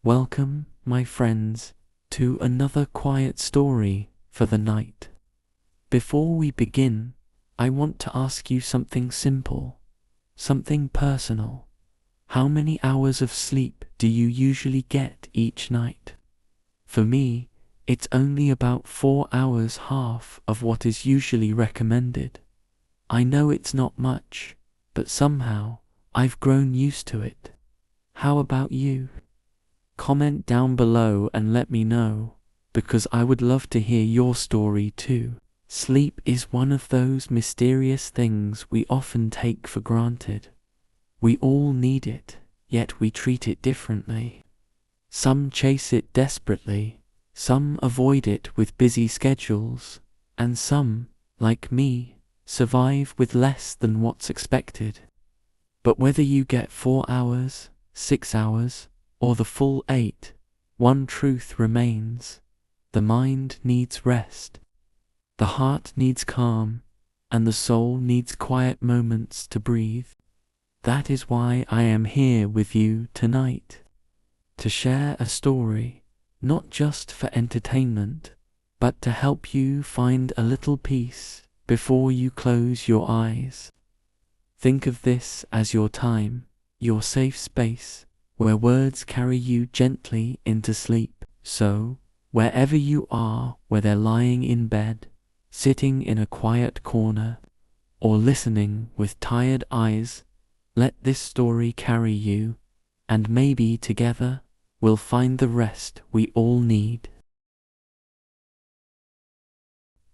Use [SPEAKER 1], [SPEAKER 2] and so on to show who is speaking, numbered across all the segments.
[SPEAKER 1] Welcome, my friends, to another quiet story for the night. Before we begin, I want to ask you something simple, something personal. How many hours of sleep do you usually get each night? For me, it's only about 4 hours, half of what is usually recommended. I know it's not much, but somehow I've grown used to it. How about you? Comment down below and let me know, because I would love to hear your story too. Sleep is one of those mysterious things we often take for granted. We all need it, yet we treat it differently. Some chase it desperately, some avoid it with busy schedules, and some, like me, survive with less than what's expected. But whether you get 4 hours, 6 hours, or the full 8, one truth remains: the mind needs rest, the heart needs calm, and the soul needs quiet moments to breathe. That is why I am here with you tonight, to share a story, not just for entertainment, but to help you find a little peace before you close your eyes. Think of this as your time, your safe space, where words carry you gently into sleep. So, wherever you are, whether lying in bed, sitting in a quiet corner, or listening with tired eyes, let this story carry you, and maybe together we'll find the rest we all need.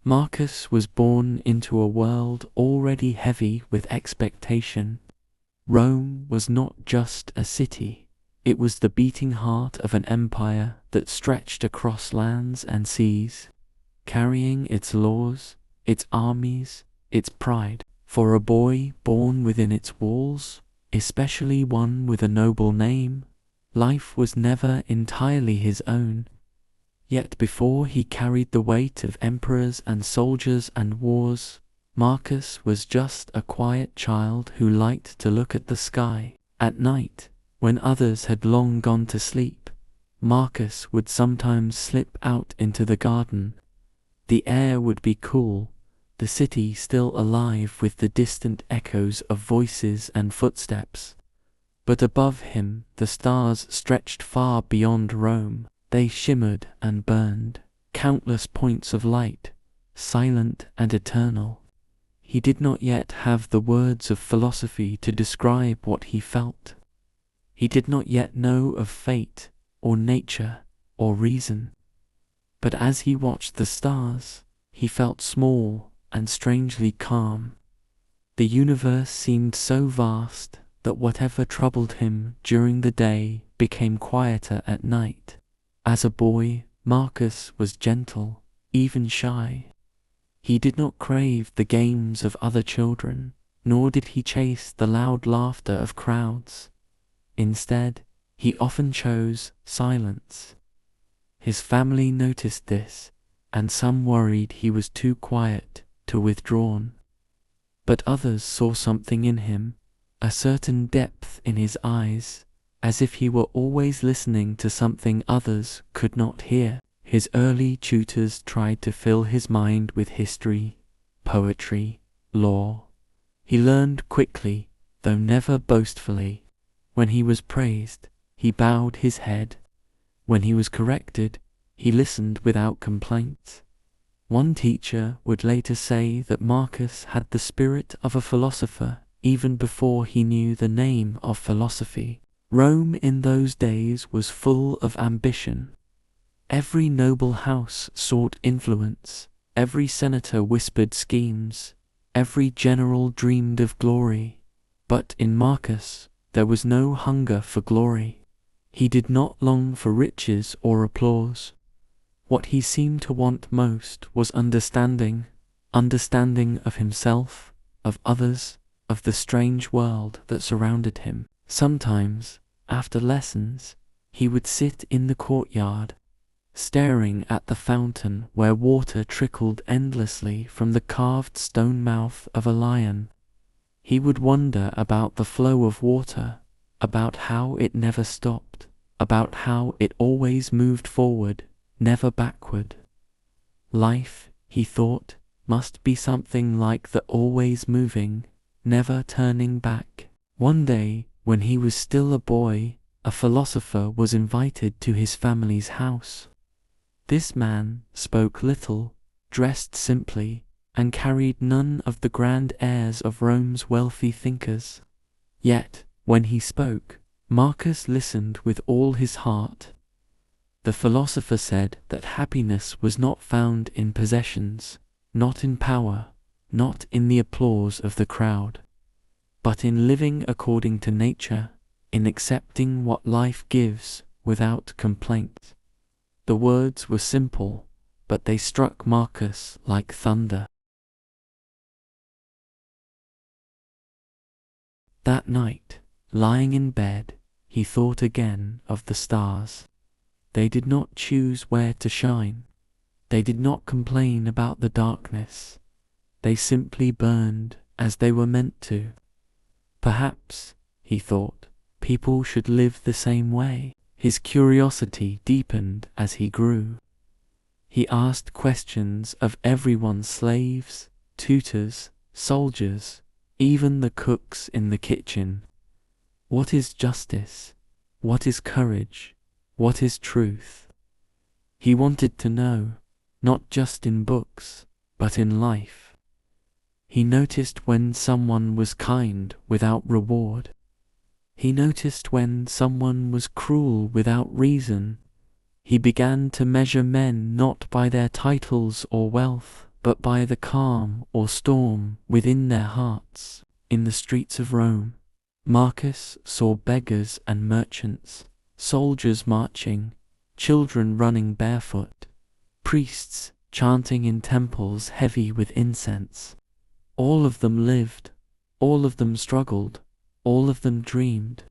[SPEAKER 1] Marcus was born into a world already heavy with expectation. Rome was not just a city, it was the beating heart of an empire that stretched across lands and seas, carrying its laws, its armies, its pride. For a boy born within its walls, especially one with a noble name, life was never entirely his own. Yet before he carried the weight of emperors and soldiers and wars, Marcus was just a quiet child who liked to look at the sky. At night, when others had long gone to sleep, Marcus would sometimes slip out into the garden. The air would be cool, the city still alive with the distant echoes of voices and footsteps. But above him the stars stretched far beyond Rome. They shimmered and burned, countless points of light, silent and eternal. He did not yet have the words of philosophy to describe what he felt. He did not yet know of fate, or nature, or reason. But as he watched the stars, he felt small and strangely calm. The universe seemed so vast that whatever troubled him during the day became quieter at night. As a boy, Marcus was gentle, even shy. He did not crave the games of other children, nor did he chase the loud laughter of crowds. Instead, he often chose silence. His family noticed this, and some worried he was too quiet, too withdrawn. But others saw something in him, a certain depth in his eyes, as if he were always listening to something others could not hear. His early tutors tried to fill his mind with history, poetry, law. He learned quickly, though never boastfully. When he was praised, he bowed his head. When he was corrected, he listened without complaint. One teacher would later say that Marcus had the spirit of a philosopher even before he knew the name of philosophy. Rome in those days was full of ambition. Every noble house sought influence, every senator whispered schemes, every general dreamed of glory. But in Marcus, there was no hunger for glory. He did not long for riches or applause. What he seemed to want most was understanding of himself, of others, of the strange world that surrounded him. Sometimes, after lessons, he would sit in the courtyard, staring at the fountain where water trickled endlessly from the carved stone mouth of a lion. He would wonder about the flow of water, about how it never stopped, about how it always moved forward, never backward. Life, he thought, must be something like the always moving, never turning back. One day, when he was still a boy, a philosopher was invited to his family's house. This man spoke little, dressed simply, and carried none of the grand airs of Rome's wealthy thinkers. Yet, when he spoke, Marcus listened with all his heart. The philosopher said that happiness was not found in possessions, not in power, not in the applause of the crowd, but in living according to nature, in accepting what life gives without complaint. The words were simple, but they struck Marcus like thunder. That night, lying in bed, he thought again of the stars. They did not choose where to shine. They did not complain about the darkness. They simply burned as they were meant to. Perhaps, he thought, people should live the same way. His curiosity deepened as he grew. He asked questions of everyone: slaves, tutors, soldiers, even the cooks in the kitchen. What is justice? What is courage? What is truth? He wanted to know, not just in books, but in life. He noticed when someone was kind without reward. He noticed when someone was cruel without reason. He began to measure men not by their titles or wealth, but by the calm or storm within their hearts. In the streets of Rome, Marcus saw beggars and merchants, soldiers marching, children running barefoot, priests chanting in temples heavy with incense. All of them lived, all of them struggled, all of them dreamed.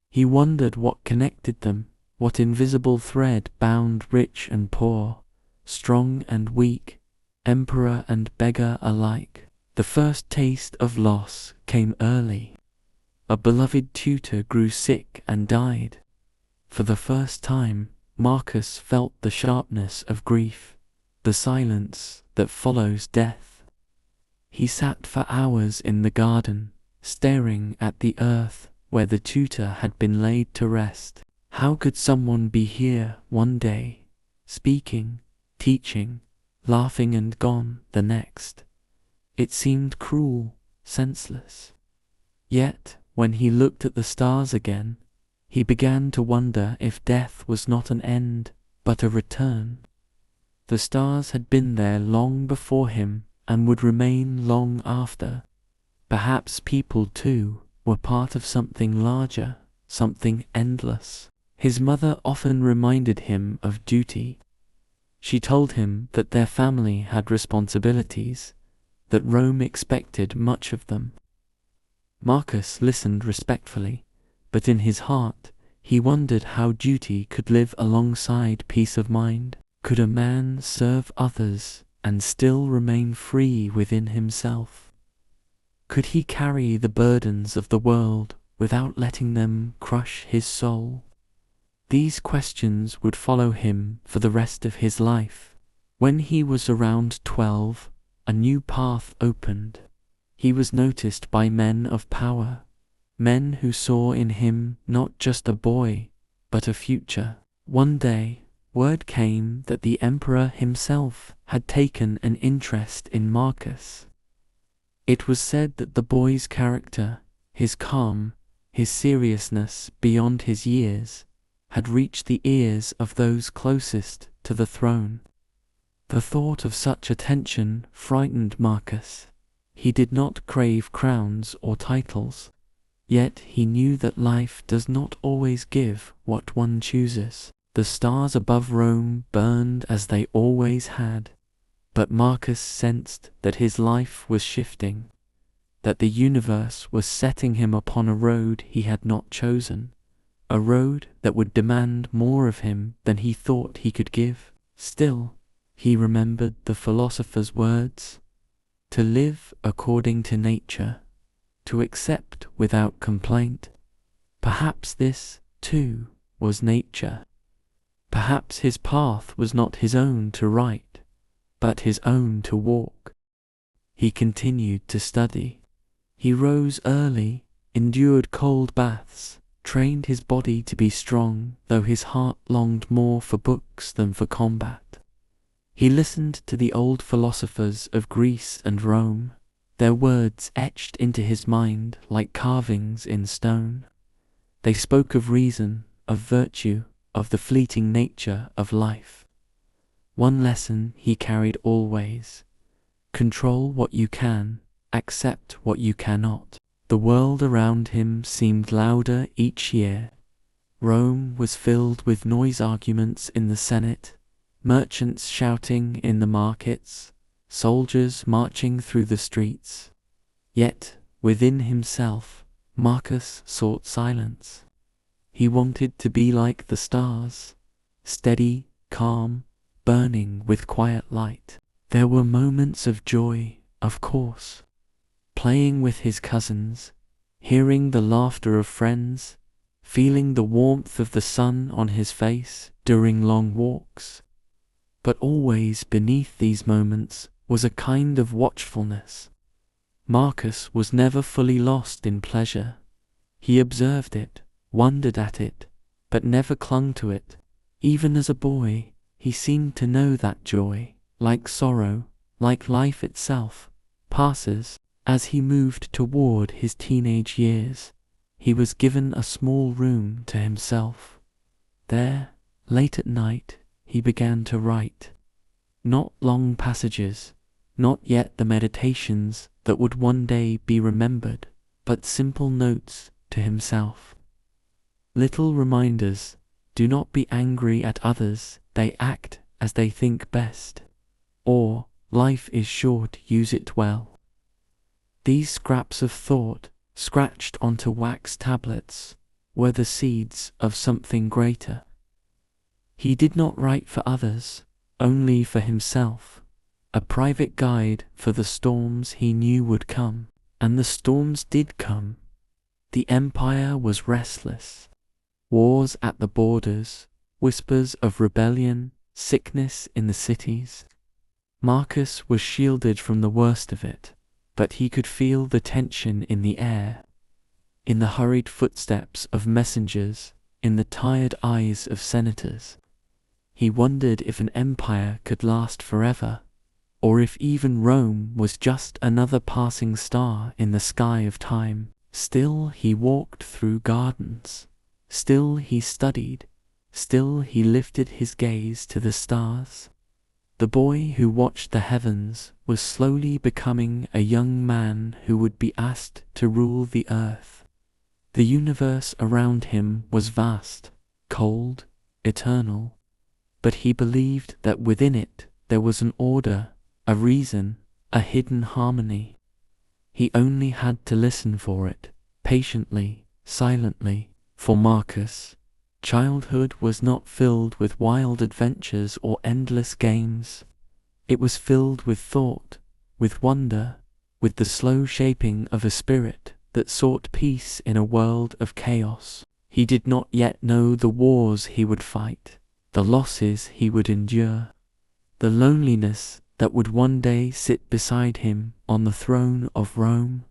[SPEAKER 1] He wondered what connected them, what invisible thread bound rich and poor, strong and weak, emperor and beggar alike. The first taste of loss came early. A beloved tutor grew sick and died. For the first time, Marcus felt the sharpness of grief, the silence that follows death. He sat for hours in the garden, staring at the earth where the tutor had been laid to rest. How could someone be here one day, speaking, teaching, laughing, and gone the next? It seemed cruel, senseless. Yet, when he looked at the stars again, he began to wonder if death was not an end, but a return. The stars had been there long before him and would remain long after. Perhaps people, too, were part of something larger, something endless. His mother often reminded him of duty. She told him that their family had responsibilities, that Rome expected much of them. Marcus listened respectfully, but in his heart he wondered how duty could live alongside peace of mind. Could a man serve others and still remain free within himself? Could he carry the burdens of the world without letting them crush his soul? These questions would follow him for the rest of his life. When he was around 12, a new path opened. He was noticed by men of power, men who saw in him not just a boy, but a future. One day, word came that the emperor himself had taken an interest in Marcus. It was said that the boy's character, his calm, his seriousness beyond his years, had reached the ears of those closest to the throne. The thought of such attention frightened Marcus. He did not crave crowns or titles, yet he knew that life does not always give what one chooses. The stars above Rome burned as they always had, but Marcus sensed that his life was shifting, that the universe was setting him upon a road he had not chosen, a road that would demand more of him than he thought he could give. Still, he remembered the philosopher's words: to live according to nature, to accept without complaint. Perhaps this, too, was nature. Perhaps his path was not his own to write, but his own to walk. He continued to study. He rose early, endured cold baths, trained his body to be strong, though his heart longed more for books than for combat. He listened to the old philosophers of Greece and Rome, their words etched into his mind like carvings in stone. They spoke of reason, of virtue, of the fleeting nature of life. One lesson he carried always: control what you can, accept what you cannot. The world around him seemed louder each year. Rome was filled with noise arguments in the Senate, merchants shouting in the markets, soldiers marching through the streets. Yet, within himself, Marcus sought silence. He wanted to be like the stars, steady, calm, burning with quiet light. There were moments of joy, of course. Playing with his cousins, hearing the laughter of friends, feeling the warmth of the sun on his face during long walks. But always beneath these moments was a kind of watchfulness. Marcus was never fully lost in pleasure. He observed it, wondered at it, but never clung to it. Even as a boy, he seemed to know that joy, like sorrow, like life itself, passes. As he moved toward his teenage years, he was given a small room to himself. There, late at night, he began to write. Not long passages, not yet the meditations that would one day be remembered, but simple notes to himself. Little reminders: do not be angry at others, they act as they think best. Or, life is short, use it well. These scraps of thought, scratched onto wax tablets, were the seeds of something greater. He did not write for others, only for himself, a private guide for the storms he knew would come. And the storms did come. The empire was restless. Wars at the borders, whispers of rebellion, sickness in the cities. Marcus was shielded from the worst of it, but he could feel the tension in the air, in the hurried footsteps of messengers, in the tired eyes of senators. He wondered if an empire could last forever, or if even Rome was just another passing star in the sky of time. Still he walked through gardens, still he studied, still he lifted his gaze to the stars. The boy who watched the heavens was slowly becoming a young man who would be asked to rule the earth. The universe around him was vast, cold, eternal, but he believed that within it there was an order, a reason, a hidden harmony. He only had to listen for it, patiently, silently. For Marcus, childhood was not filled with wild adventures or endless games. It was filled with thought, with wonder, with the slow shaping of a spirit that sought peace in a world of chaos. He did not yet know the wars he would fight, the losses he would endure, the loneliness that would one day sit beside him on the throne of Rome.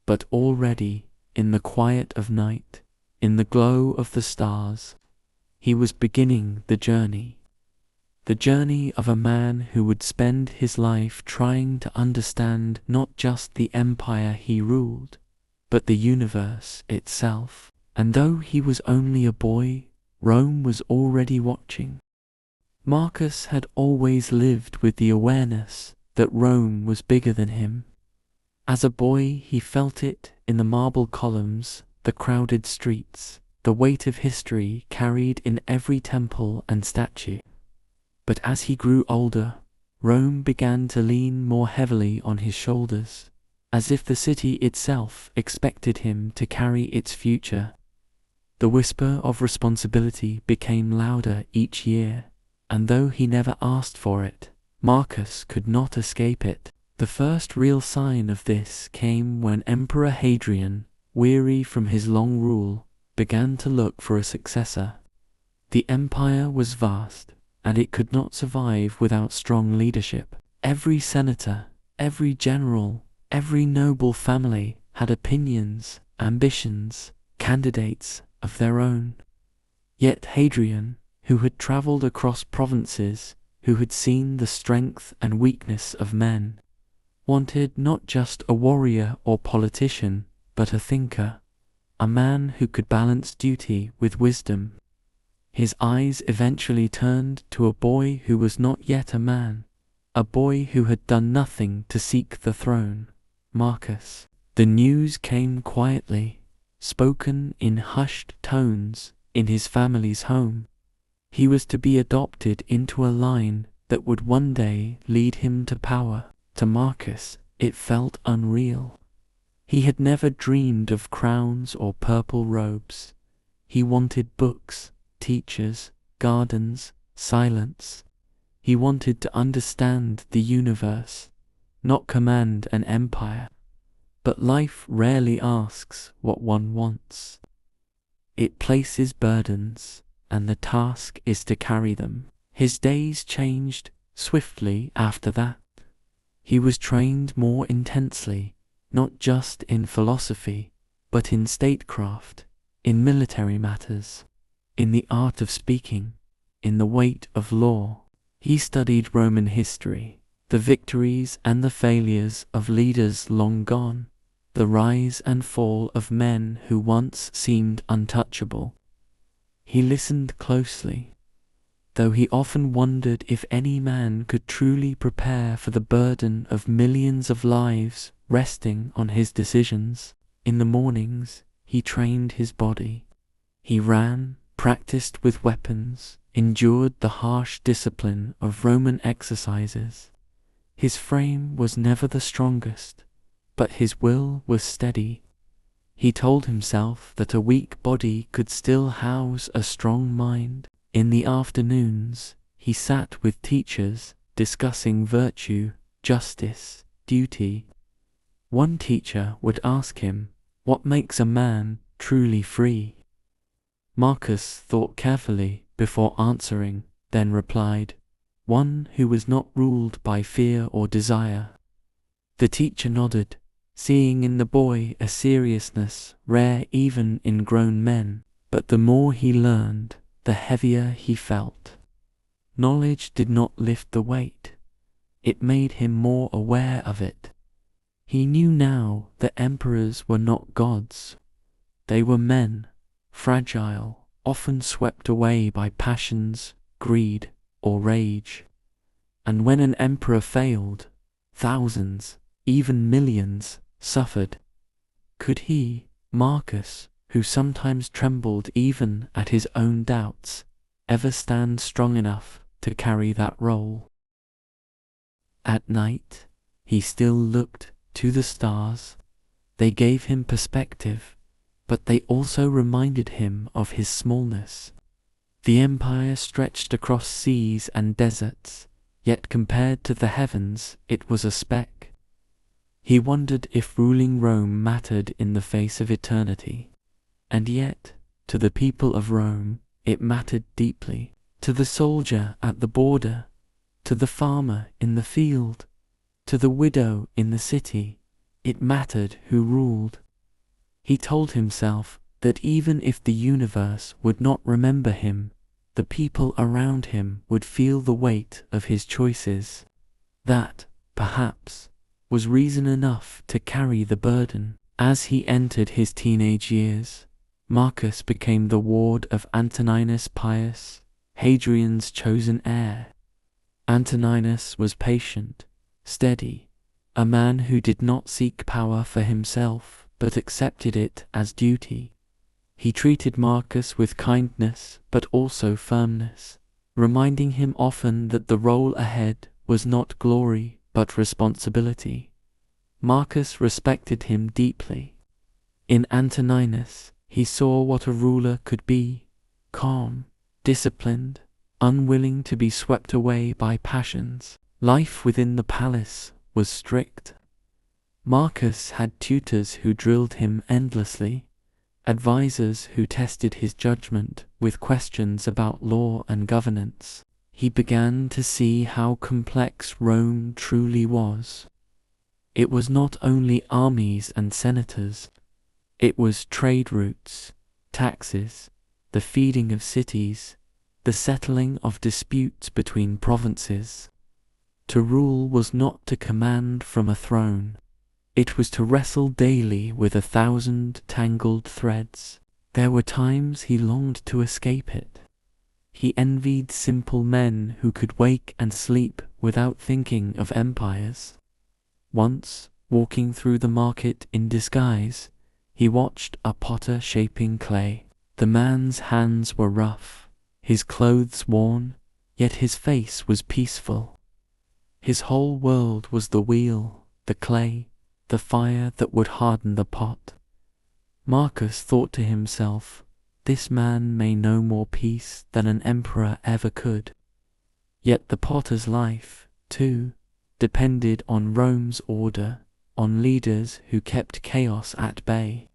[SPEAKER 1] But already, in the quiet of night, in the glow of the stars, he was beginning the journey of a man who would spend his life trying to understand not just the empire he ruled, but the universe itself. And though he was only a boy, Rome was already watching. Marcus had always lived with the awareness that Rome was bigger than him. As a boy, he felt it in the marble columns, the crowded streets, the weight of history carried in every temple and statue. But as he grew older, Rome began to lean more heavily on his shoulders, as if the city itself expected him to carry its future. The whisper of responsibility became louder each year, and though he never asked for it, Marcus could not escape it. The first real sign of this came when Emperor Hadrian, weary from his long rule, began to look for a successor. The empire was vast, and it could not survive without strong leadership. Every senator, every general, every noble family had opinions, ambitions, candidates of their own. Yet Hadrian, who had traveled across provinces, who had seen the strength and weakness of men, wanted not just a warrior or politician, but a thinker, a man who could balance duty with wisdom. His eyes eventually turned to a boy who was not yet a man, a boy who had done nothing to seek the throne, Marcus. The news came quietly, spoken in hushed tones in his family's home. He was to be adopted into a line that would one day lead him to power. To Marcus, it felt unreal. He had never dreamed of crowns or purple robes. He wanted books, teachers, gardens, silence. He wanted to understand the universe, not command an empire. But life rarely asks what one wants. It places burdens, and the task is to carry them. His days changed swiftly after that. He was trained more intensely, not just in philosophy, but in statecraft, in military matters, in the art of speaking, in the weight of law. He studied Roman history, the victories and the failures of leaders long gone, the rise and fall of men who once seemed untouchable. He listened closely, though he often wondered if any man could truly prepare for the burden of millions of lives resting on his decisions. In the mornings, he trained his body. He ran, practiced with weapons, endured the harsh discipline of Roman exercises. His frame was never the strongest, but his will was steady. He told himself that a weak body could still house a strong mind. In the afternoons, he sat with teachers, discussing virtue, justice, duty. One teacher would ask him, "What makes a man truly free?" Marcus thought carefully before answering, then replied, "One who was not ruled by fear or desire." The teacher nodded, seeing in the boy a seriousness rare even in grown men. But the more he learned, the heavier he felt. Knowledge did not lift the weight. It made him more aware of it. He knew now that emperors were not gods. They were men, fragile, often swept away by passions, greed, or rage. And when an emperor failed, thousands, even millions, suffered. Could he, Marcus, who sometimes trembled even at his own doubts, ever stand strong enough to carry that role? At night, he still looked to the stars. They gave him perspective, but they also reminded him of his smallness. The empire stretched across seas and deserts, yet compared to the heavens, it was a speck. He wondered if ruling Rome mattered in the face of eternity. And yet, to the people of Rome, it mattered deeply. To the soldier at the border, to the farmer in the field, to the widow in the city, it mattered who ruled. He told himself that even if the universe would not remember him, the people around him would feel the weight of his choices. That, perhaps, was reason enough to carry the burden. As he entered his teenage years, Marcus became the ward of Antoninus Pius, Hadrian's chosen heir. Antoninus was patient, steady, a man who did not seek power for himself, but accepted it as duty. He treated Marcus with kindness, but also firmness, reminding him often that the role ahead was not glory, but responsibility. Marcus respected him deeply. In Antoninus, he saw what a ruler could be: calm, disciplined, unwilling to be swept away by passions. Life within the palace was strict. Marcus had tutors who drilled him endlessly, advisors who tested his judgment with questions about law and governance. He began to see how complex Rome truly was. It was not only armies and senators. It was trade routes, taxes, the feeding of cities, the settling of disputes between provinces. To rule was not to command from a throne. It was to wrestle daily with 1,000 tangled threads. There were times he longed to escape it. He envied simple men who could wake and sleep without thinking of empires. Once, walking through the market in disguise, he watched a potter shaping clay. The man's hands were rough, his clothes worn, yet his face was peaceful. His whole world was the wheel, the clay, the fire that would harden the pot. Marcus thought to himself, "This man may know more peace than an emperor ever could." Yet the potter's life, too, depended on Rome's order, on leaders who kept chaos at bay.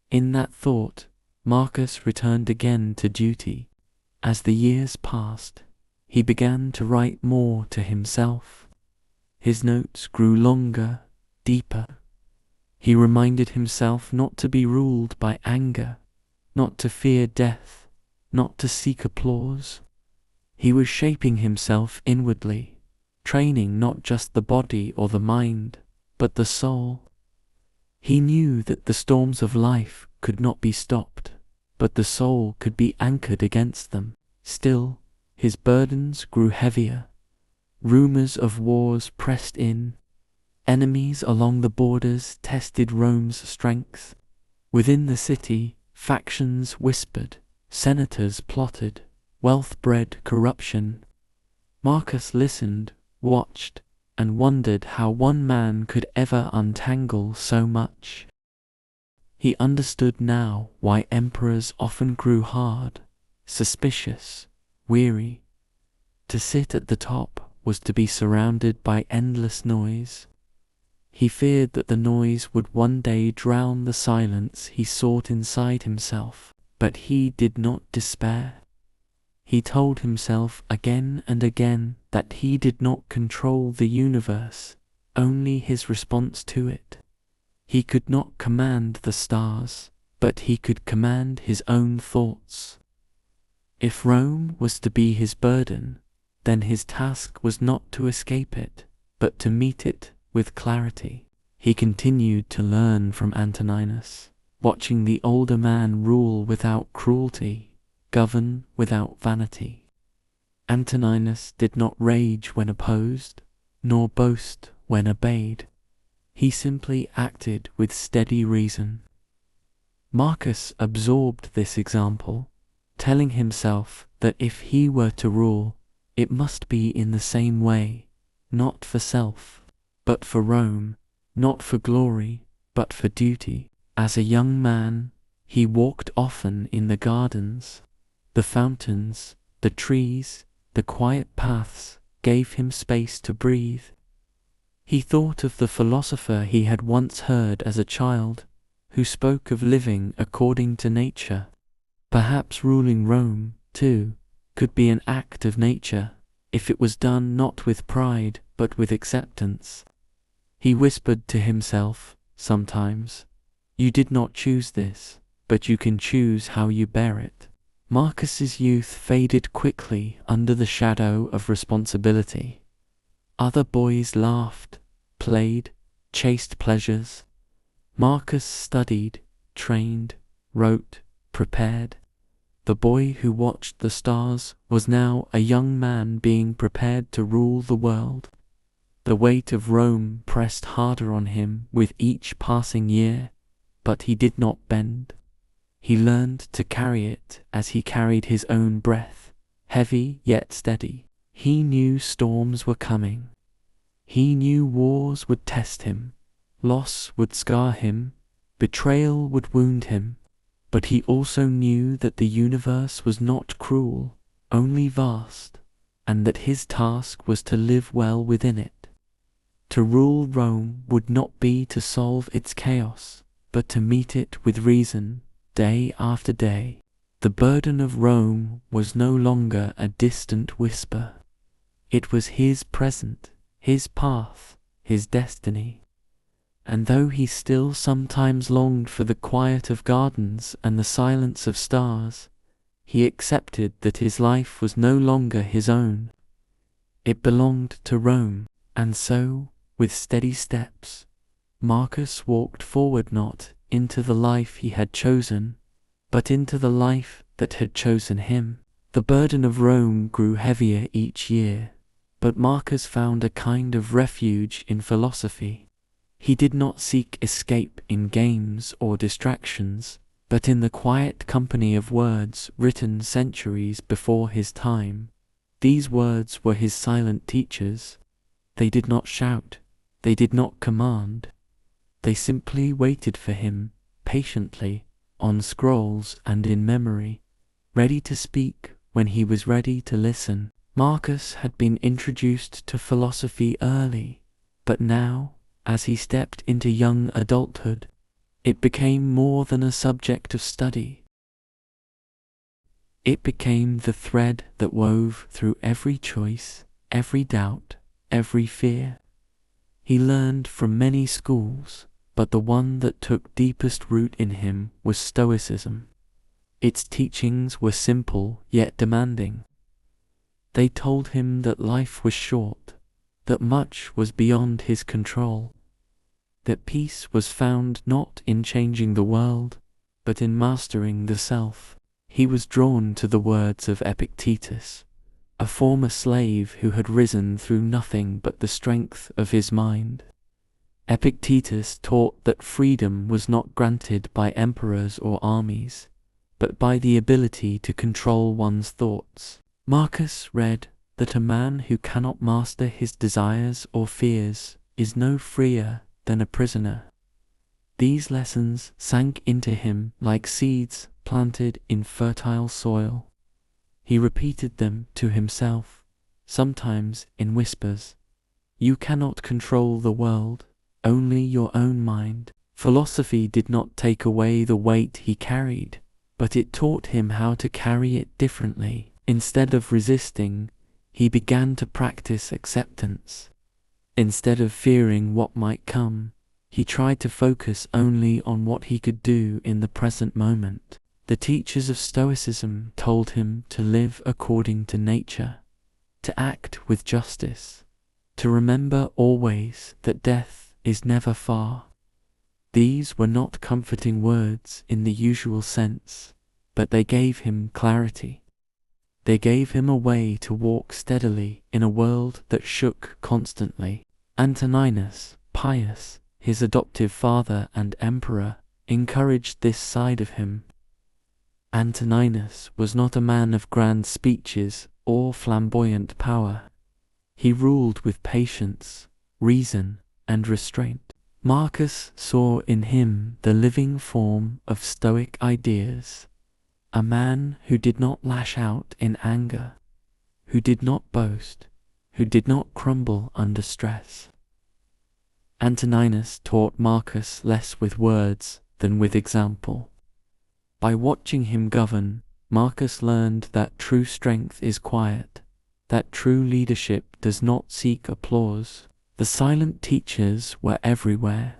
[SPEAKER 1] In that thought, Marcus returned again to duty. As the years passed, he began to write more to himself. His notes grew longer, deeper. He reminded himself not to be ruled by anger, not to fear death, not to seek applause. He was shaping himself inwardly, training not just the body or the mind, but the soul. He knew that the storms of life could not be stopped, but the soul could be anchored against them. Still, his burdens grew heavier. Rumors of wars pressed in. Enemies along the borders tested Rome's strength. Within the city, factions whispered, senators plotted, wealth bred corruption. Marcus listened, watched, and wondered how one man could ever untangle so much. He understood now why emperors often grew hard, suspicious, weary. To sit at the top was to be surrounded by endless noise. He feared that the noise would one day drown the silence he sought inside himself, but he did not despair. He told himself again and again that he did not control the universe, only his response to it. He could not command the stars, but he could command his own thoughts. If Rome was to be his burden, then his task was not to escape it, but to meet it with clarity. He continued to learn from Antoninus, watching the older man rule without cruelty, govern without vanity. Antoninus did not rage when opposed, nor boast when obeyed. He simply acted with steady reason. Marcus absorbed this example, telling himself that if he were to rule, it must be in the same way, not for self, but for Rome, not for glory, but for duty. As a young man, he walked often in the gardens. The fountains, the trees, the quiet paths gave him space to breathe. He thought of the philosopher he had once heard as a child, who spoke of living according to nature. Perhaps ruling Rome, too, could be an act of nature, if it was done not with pride, but with acceptance. He whispered to himself, sometimes, "You did not choose this, but you can choose how you bear it." Marcus's youth faded quickly under the shadow of responsibility. Other boys laughed, played, chased pleasures. Marcus studied, trained, wrote, prepared. The boy who watched the stars was now a young man being prepared to rule the world. The weight of Rome pressed harder on him with each passing year, but he did not bend. He learned to carry it as he carried his own breath, heavy yet steady. He knew storms were coming. He knew wars would test him, loss would scar him, betrayal would wound him. But he also knew that the universe was not cruel, only vast, and that his task was to live well within it. To rule Rome would not be to solve its chaos, but to meet it with reason, day after day. The burden of Rome was no longer a distant whisper. It was his present, his path, his destiny. And though he still sometimes longed for the quiet of gardens and the silence of stars, he accepted that his life was no longer his own. It belonged to Rome, and so, with steady steps, Marcus walked forward, not into the life he had chosen, but into the life that had chosen him. The burden of Rome grew heavier each year, but Marcus found a kind of refuge in philosophy. He did not seek escape in games or distractions, but in the quiet company of words written centuries before his time. These words were his silent teachers. They did not shout, they did not command. They simply waited for him, patiently, on scrolls and in memory, ready to speak when he was ready to listen. Marcus had been introduced to philosophy early, but now, as he stepped into young adulthood, it became more than a subject of study. It became the thread that wove through every choice, every doubt, every fear. He learned from many schools, but the one that took deepest root in him was Stoicism. Its teachings were simple yet demanding. They told him that life was short, that much was beyond his control, that peace was found not in changing the world, but in mastering the self. He was drawn to the words of Epictetus, a former slave who had risen through nothing but the strength of his mind. Epictetus taught that freedom was not granted by emperors or armies, but by the ability to control one's thoughts. Marcus read that a man who cannot master his desires or fears is no freer than a prisoner. These lessons sank into him like seeds planted in fertile soil. He repeated them to himself, sometimes in whispers. You cannot control the world, only your own mind. Philosophy did not take away the weight he carried, but it taught him how to carry it differently. Instead of resisting, he began to practice acceptance. Instead of fearing what might come, he tried to focus only on what he could do in the present moment. The teachers of Stoicism told him to live according to nature, to act with justice, to remember always that death is never far. These were not comforting words in the usual sense, but they gave him clarity. They gave him a way to walk steadily in a world that shook constantly. Antoninus, pious, his adoptive father and emperor, encouraged this side of him. Antoninus was not a man of grand speeches or flamboyant power. He ruled with patience, reason, and restraint. Marcus saw in him the living form of Stoic ideas, a man who did not lash out in anger, who did not boast, who did not crumble under stress. Antoninus taught Marcus less with words than with example. By watching him govern, Marcus learned that true strength is quiet, that true leadership does not seek applause. The silent teachers were everywhere,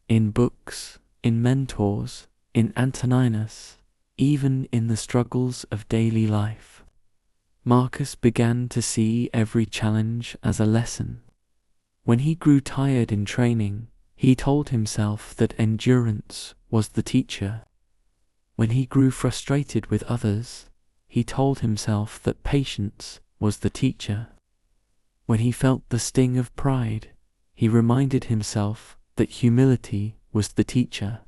[SPEAKER 1] in books, in mentors, in Antoninus, even in the struggles of daily life. Marcus began to see every challenge as a lesson. When he grew tired in training, he told himself that endurance was the teacher. When he grew frustrated with others, he told himself that patience was the teacher. When he felt the sting of pride, he reminded himself that humility was the teacher.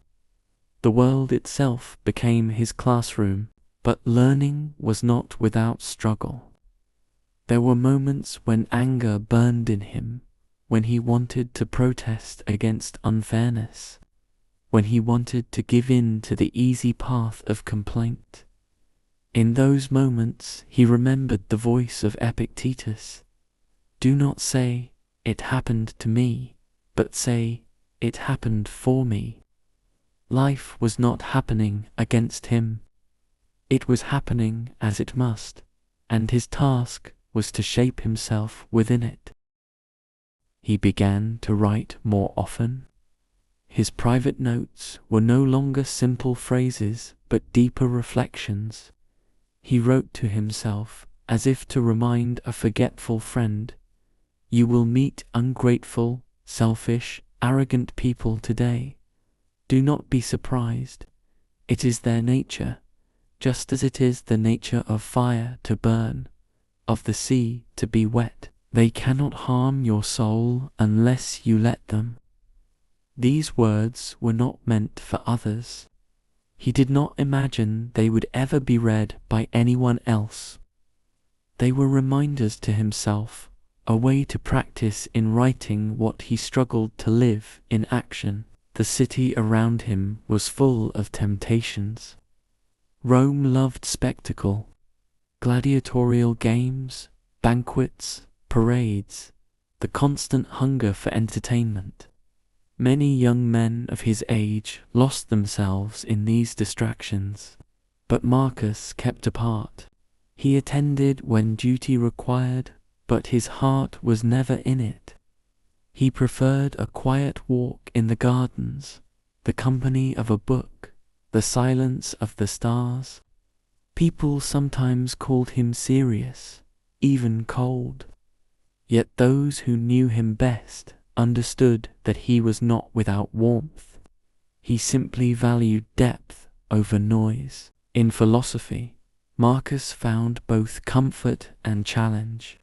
[SPEAKER 1] The world itself became his classroom, but learning was not without struggle. There were moments when anger burned in him, when he wanted to protest against unfairness, when he wanted to give in to the easy path of complaint. In those moments he remembered the voice of Epictetus. Do not say, "It happened to me," but say, "It happened for me." Life was not happening against him. It was happening as it must, and his task was to shape himself within it. He began to write more often. His private notes were no longer simple phrases, but deeper reflections. He wrote to himself as if to remind a forgetful friend, "You will meet ungrateful, selfish, arrogant people today. Do not be surprised. It is their nature, just as it is the nature of fire to burn, of the sea to be wet. They cannot harm your soul unless you let them." These words were not meant for others. He did not imagine they would ever be read by anyone else. They were reminders to himself, a way to practice in writing what he struggled to live in action. The city around him was full of temptations. Rome loved spectacle, gladiatorial games, banquets, parades, the constant hunger for entertainment. Many young men of his age lost themselves in these distractions, but Marcus kept apart. He attended when duty required, but his heart was never in it. He preferred a quiet walk in the gardens, the company of a book, the silence of the stars. People sometimes called him serious, even cold. Yet those who knew him best understood that he was not without warmth. He simply valued depth over noise. In philosophy, Marcus found both comfort and challenge.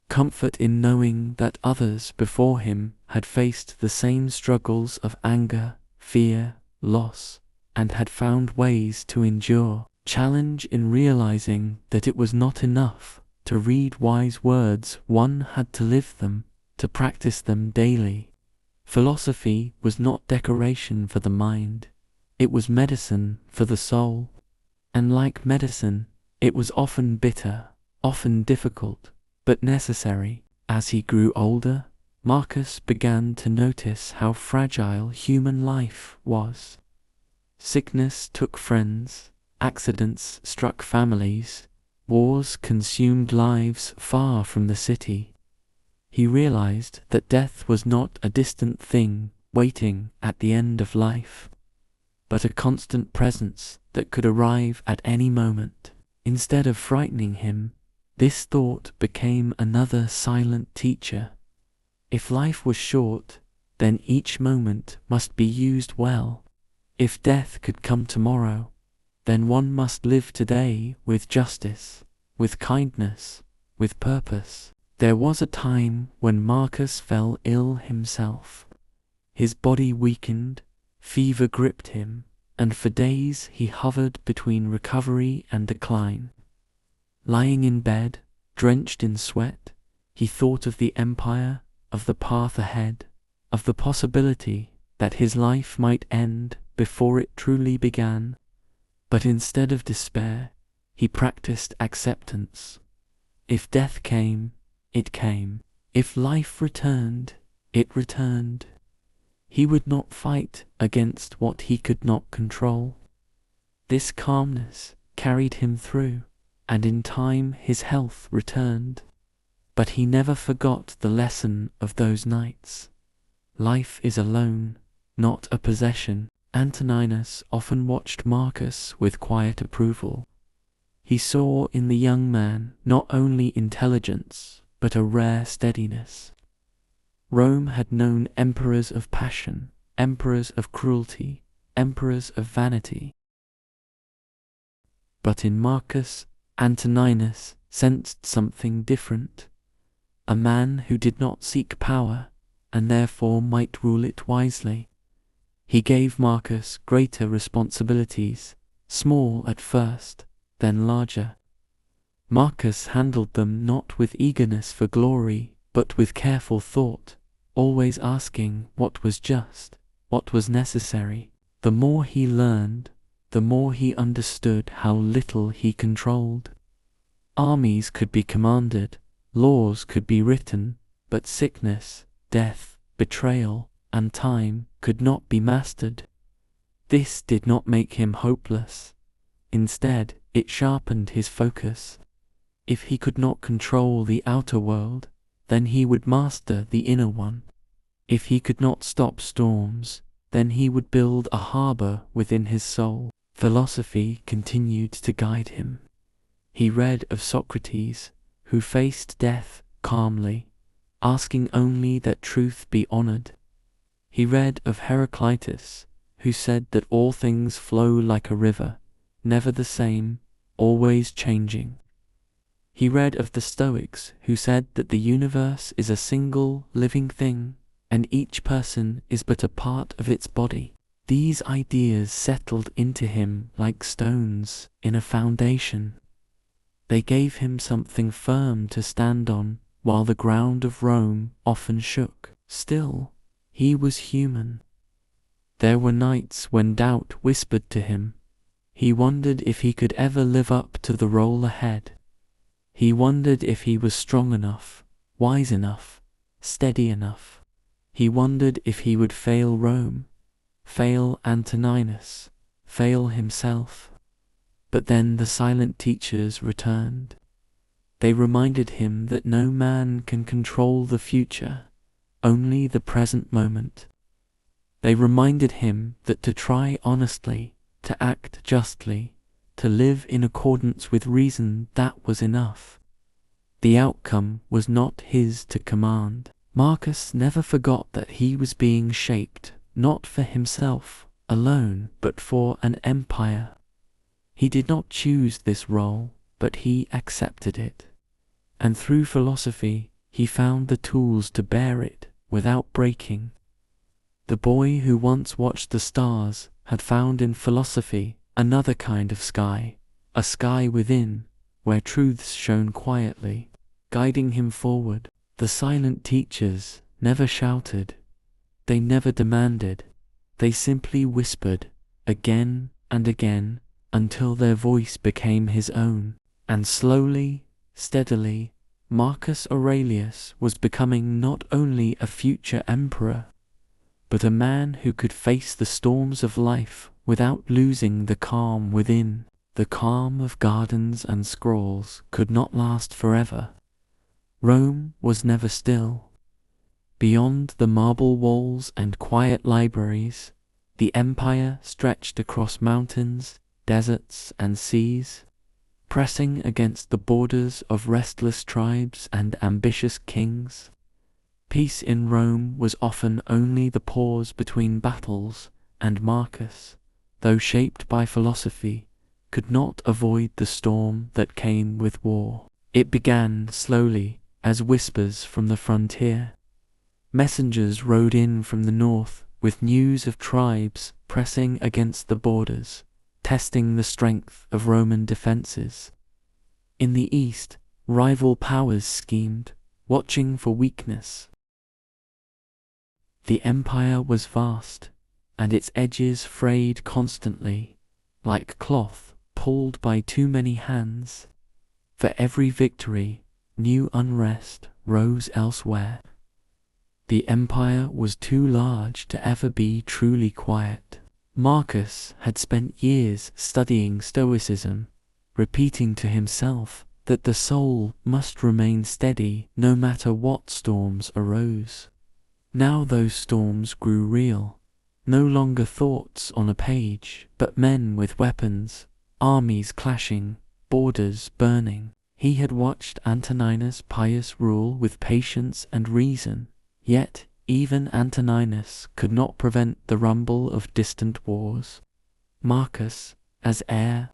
[SPEAKER 1] Comfort in knowing that others before him had faced the same struggles of anger, fear, loss, and had found ways to endure. Challenge in realizing that it was not enough to read wise words, one had to live them, to practice them daily. Philosophy was not decoration for the mind, it was medicine for the soul. And like medicine, it was often bitter, often difficult, but necessary. As he grew older, Marcus began to notice how fragile human life was. Sickness took friends, accidents struck families, wars consumed lives far from the city. He realized that death was not a distant thing waiting at the end of life, but a constant presence that could arrive at any moment. Instead of frightening him, this thought became another silent teacher. If life was short, then each moment must be used well. If death could come tomorrow, then one must live today with justice, with kindness, with purpose. There was a time when Marcus fell ill himself. His body weakened, fever gripped him, and for days he hovered between recovery and decline. Lying in bed, drenched in sweat, he thought of the empire, of the path ahead, of the possibility that his life might end before it truly began. But instead of despair, he practiced acceptance. If death came, it came. If life returned, it returned. He would not fight against what he could not control. This calmness carried him through, and in time his health returned. But he never forgot the lesson of those nights. Life is a loan, not a possession. Antoninus often watched Marcus with quiet approval. He saw in the young man not only intelligence, but a rare steadiness. Rome had known emperors of passion, emperors of cruelty, emperors of vanity. But in Marcus, Antoninus sensed something different. A man who did not seek power, and therefore might rule it wisely. He gave Marcus greater responsibilities, small at first, then larger. Marcus handled them not with eagerness for glory, but with careful thought, always asking what was just, what was necessary. The more he learned, the more he understood how little he controlled. Armies could be commanded, laws could be written, but sickness, death, betrayal, and time could not be mastered. This did not make him hopeless. Instead, it sharpened his focus. If he could not control the outer world, then he would master the inner one. If he could not stop storms, then he would build a harbor within his soul. Philosophy continued to guide him. He read of Socrates, who faced death calmly, asking only that truth be honored. He read of Heraclitus, who said that all things flow like a river, never the same, always changing. He read of the Stoics, who said that the universe is a single living thing, and each person is but a part of its body. These ideas settled into him like stones in a foundation. They gave him something firm to stand on, while the ground of Rome often shook. Still, he was human. There were nights when doubt whispered to him. He wondered if he could ever live up to the role ahead. He wondered if he was strong enough, wise enough, steady enough. He wondered if he would fail Rome, fail Antoninus, fail himself. But then the silent teachers returned. They reminded him that no man can control the future, only the present moment. They reminded him that to try honestly, to act justly, to live in accordance with reason, that was enough. The outcome was not his to command. Marcus never forgot that he was being shaped, not for himself alone, but for an empire. He did not choose this role, but he accepted it. And through philosophy, he found the tools to bear it without breaking. The boy who once watched the stars had found in philosophy another kind of sky, a sky within, where truths shone quietly, guiding him forward. The silent teachers never shouted. They never demanded. They simply whispered, again and again, until their voice became his own. And slowly, steadily, Marcus Aurelius was becoming not only a future emperor, but a man who could face the storms of life without losing the calm within. The calm of gardens and scrolls could not last forever. Rome was never still. Beyond the marble walls and quiet libraries, the empire stretched across mountains, deserts, and seas, pressing against the borders of restless tribes and ambitious kings. Peace in Rome was often only the pause between battles, and Marcus, though shaped by philosophy, could not avoid the storm that came with war. It began slowly, as whispers from the frontier. Messengers rode in from the north with news of tribes pressing against the borders, testing the strength of Roman defenses. In the east, rival powers schemed, watching for weakness. The empire was vast, and its edges frayed constantly, like cloth pulled by too many hands. For every victory, new unrest rose elsewhere. The empire was too large to ever be truly quiet. Marcus had spent years studying Stoicism, repeating to himself that the soul must remain steady no matter what storms arose. Now those storms grew real, no longer thoughts on a page, but men with weapons, armies clashing, borders burning. He had watched Antoninus Pius rule with patience and reason, yet even Antoninus could not prevent the rumble of distant wars. Marcus, as heir,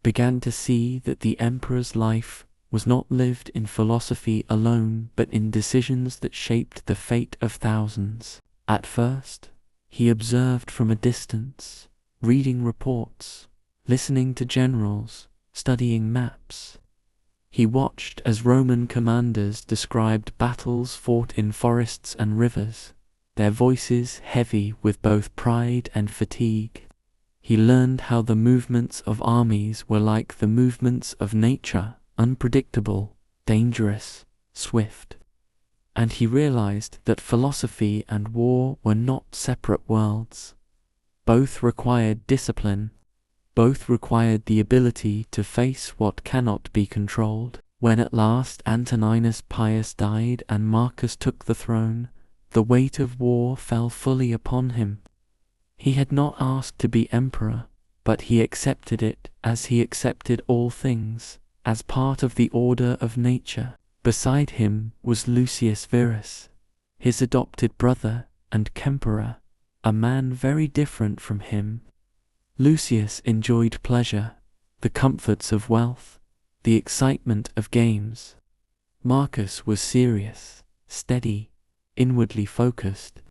[SPEAKER 1] began to see that the emperor's life was not lived in philosophy alone, but in decisions that shaped the fate of thousands. At first, he observed from a distance, reading reports, listening to generals, studying maps. He watched as Roman commanders described battles fought in forests and rivers, their voices heavy with both pride and fatigue. He learned how the movements of armies were like the movements of nature, unpredictable, dangerous, swift. And he realized that philosophy and war were not separate worlds, Both required discipline. Both required the ability to face what cannot be controlled. When at last Antoninus Pius died and Marcus took the throne, the weight of war fell fully upon him. He had not asked to be emperor, but he accepted it as he accepted all things, as part of the order of nature. Beside him was Lucius Verus, his adopted brother and Kemperer, a man very different from him. Lucius enjoyed pleasure, the comforts of wealth, the excitement of games. Marcus was serious, steady, inwardly focused.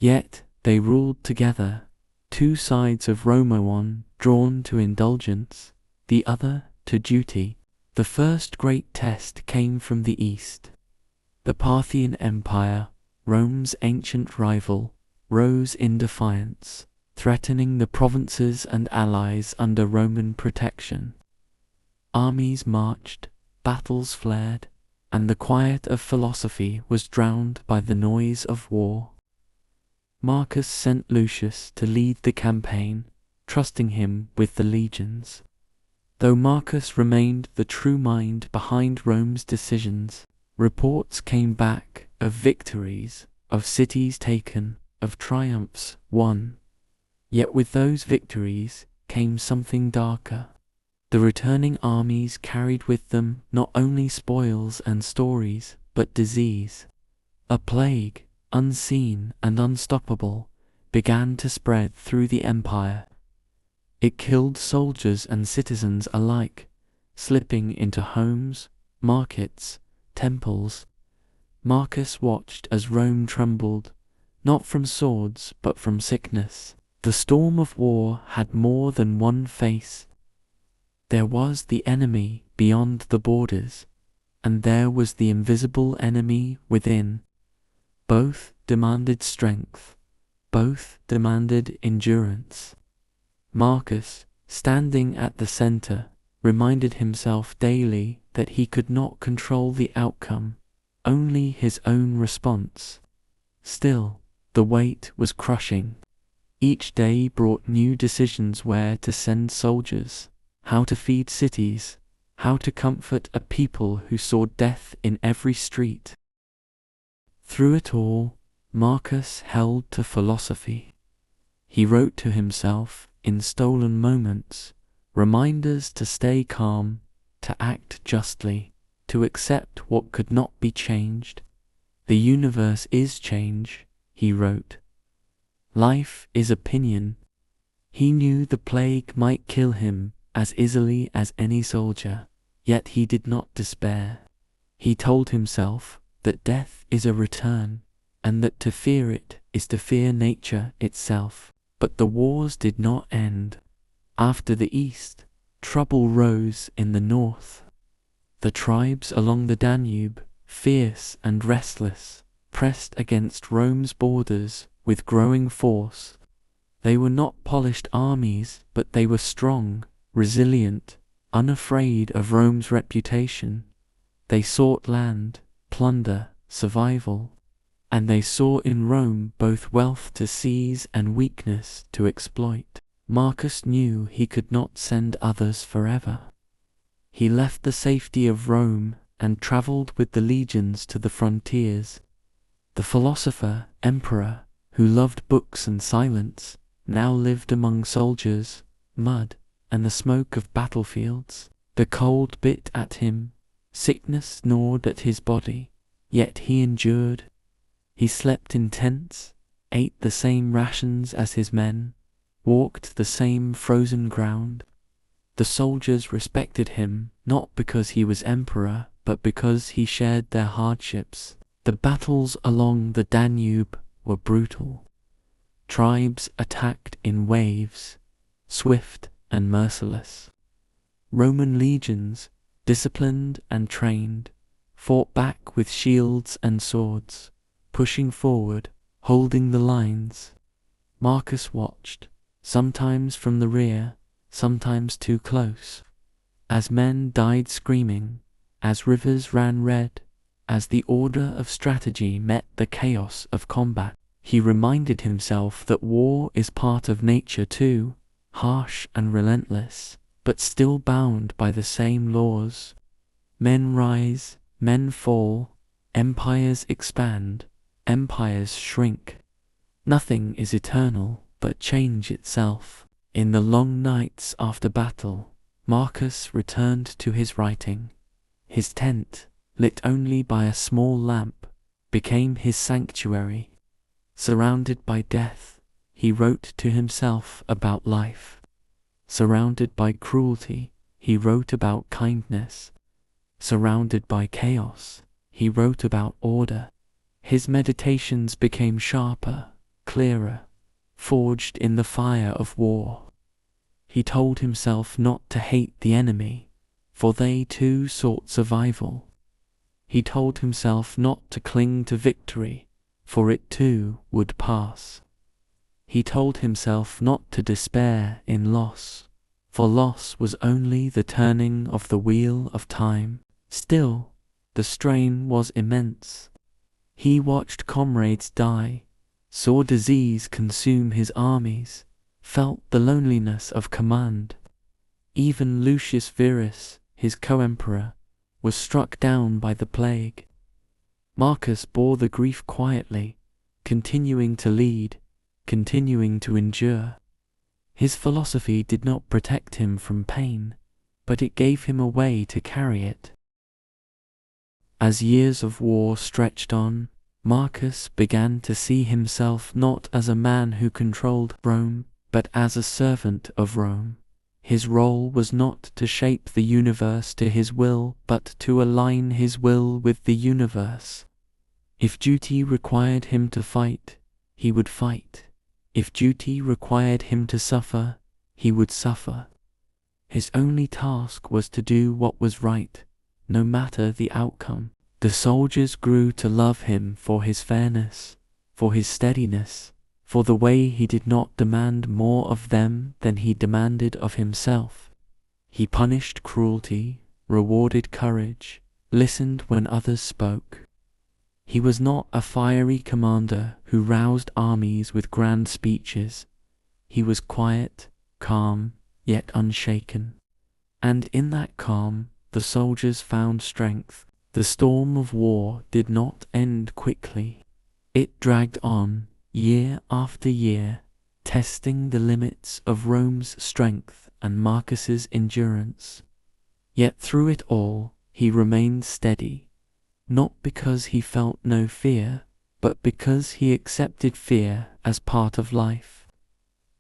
[SPEAKER 1] Yet they ruled together, two sides of Rome, one drawn to indulgence, the other to duty. The first great test came from the east. The Parthian Empire, Rome's ancient rival, rose in defiance, threatening the provinces and allies under Roman protection. Armies marched, battles flared, and the quiet of philosophy was drowned by the noise of war. Marcus sent Lucius to lead the campaign, trusting him with the legions. Though Marcus remained the true mind behind Rome's decisions, reports came back of victories, of cities taken, of triumphs won. Yet with those victories came something darker. The returning armies carried with them not only spoils and stories, but disease. A plague, unseen and unstoppable, began to spread through the empire. It killed soldiers and citizens alike, slipping into homes, markets, temples. Marcus watched as Rome trembled, not from swords but from sickness. The storm of war had more than one face. There was the enemy beyond the borders, and there was the invisible enemy within. Both demanded strength, both demanded endurance. Marcus, standing at the center, reminded himself daily that he could not control the outcome, only his own response. Still, the weight was crushing. Each day brought new decisions: where to send soldiers, how to feed cities, how to comfort a people who saw death in every street. Through it all, Marcus held to philosophy. He wrote to himself, in stolen moments, reminders to stay calm, to act justly, to accept what could not be changed. The universe is change, he wrote. Life is opinion. He knew the plague might kill him as easily as any soldier, yet he did not despair. He told himself that death is a return, and that to fear it is to fear nature itself. But the wars did not end. After the east, trouble rose in the north. The tribes along the Danube, fierce and restless, pressed against Rome's borders with growing force. They were not polished armies, but they were strong, resilient, unafraid of Rome's reputation. They sought land, plunder, survival, and they saw in Rome both wealth to seize and weakness to exploit. Marcus knew he could not send others forever. He left the safety of Rome and traveled with the legions to the frontiers. The philosopher-emperor, who loved books and silence, now lived among soldiers, mud, and the smoke of battlefields. The cold bit at him, sickness gnawed at his body, yet he endured. He slept in tents, ate the same rations as his men, walked the same frozen ground. The soldiers respected him, not because he was emperor, but because he shared their hardships. The battles along the Danube were brutal. Tribes attacked in waves, swift and merciless. Roman legions, disciplined and trained, fought back with shields and swords, pushing forward, holding the lines. Marcus watched, sometimes from the rear, sometimes too close, as men died screaming, as rivers ran red, as the order of strategy met the chaos of combat. He reminded himself that war is part of nature too, harsh and relentless, but still bound by the same laws. Men rise, men fall, empires expand, empires shrink. Nothing is eternal but change itself. In the long nights after battle, Marcus returned to his writing. His tent, lit only by a small lamp, became his sanctuary. Surrounded by death, he wrote to himself about life. Surrounded by cruelty, he wrote about kindness. Surrounded by chaos, he wrote about order. His meditations became sharper, clearer, forged in the fire of war. He told himself not to hate the enemy, for they too sought survival. He told himself not to cling to victory, for it too would pass. He told himself not to despair in loss, for loss was only the turning of the wheel of time. Still, the strain was immense. He watched comrades die, saw disease consume his armies, felt the loneliness of command. Even Lucius Verus, his co-emperor, was struck down by the plague. Marcus bore the grief quietly, continuing to lead, continuing to endure. His philosophy did not protect him from pain, but it gave him a way to carry it. As years of war stretched on, Marcus began to see himself not as a man who controlled Rome, but as a servant of Rome. His role was not to shape the universe to his will, but to align his will with the universe. If duty required him to fight, he would fight. If duty required him to suffer, he would suffer. His only task was to do what was right, no matter the outcome. The soldiers grew to love him for his fairness, for his steadiness, for the way he did not demand more of them than he demanded of himself. He punished cruelty, rewarded courage, listened when others spoke. He was not a fiery commander who roused armies with grand speeches. He was quiet, calm, yet unshaken. And in that calm, the soldiers found strength. The storm of war did not end quickly. It dragged on, year after year, testing the limits of Rome's strength and Marcus's endurance. Yet through it all, he remained steady, not because he felt no fear, but because he accepted fear as part of life.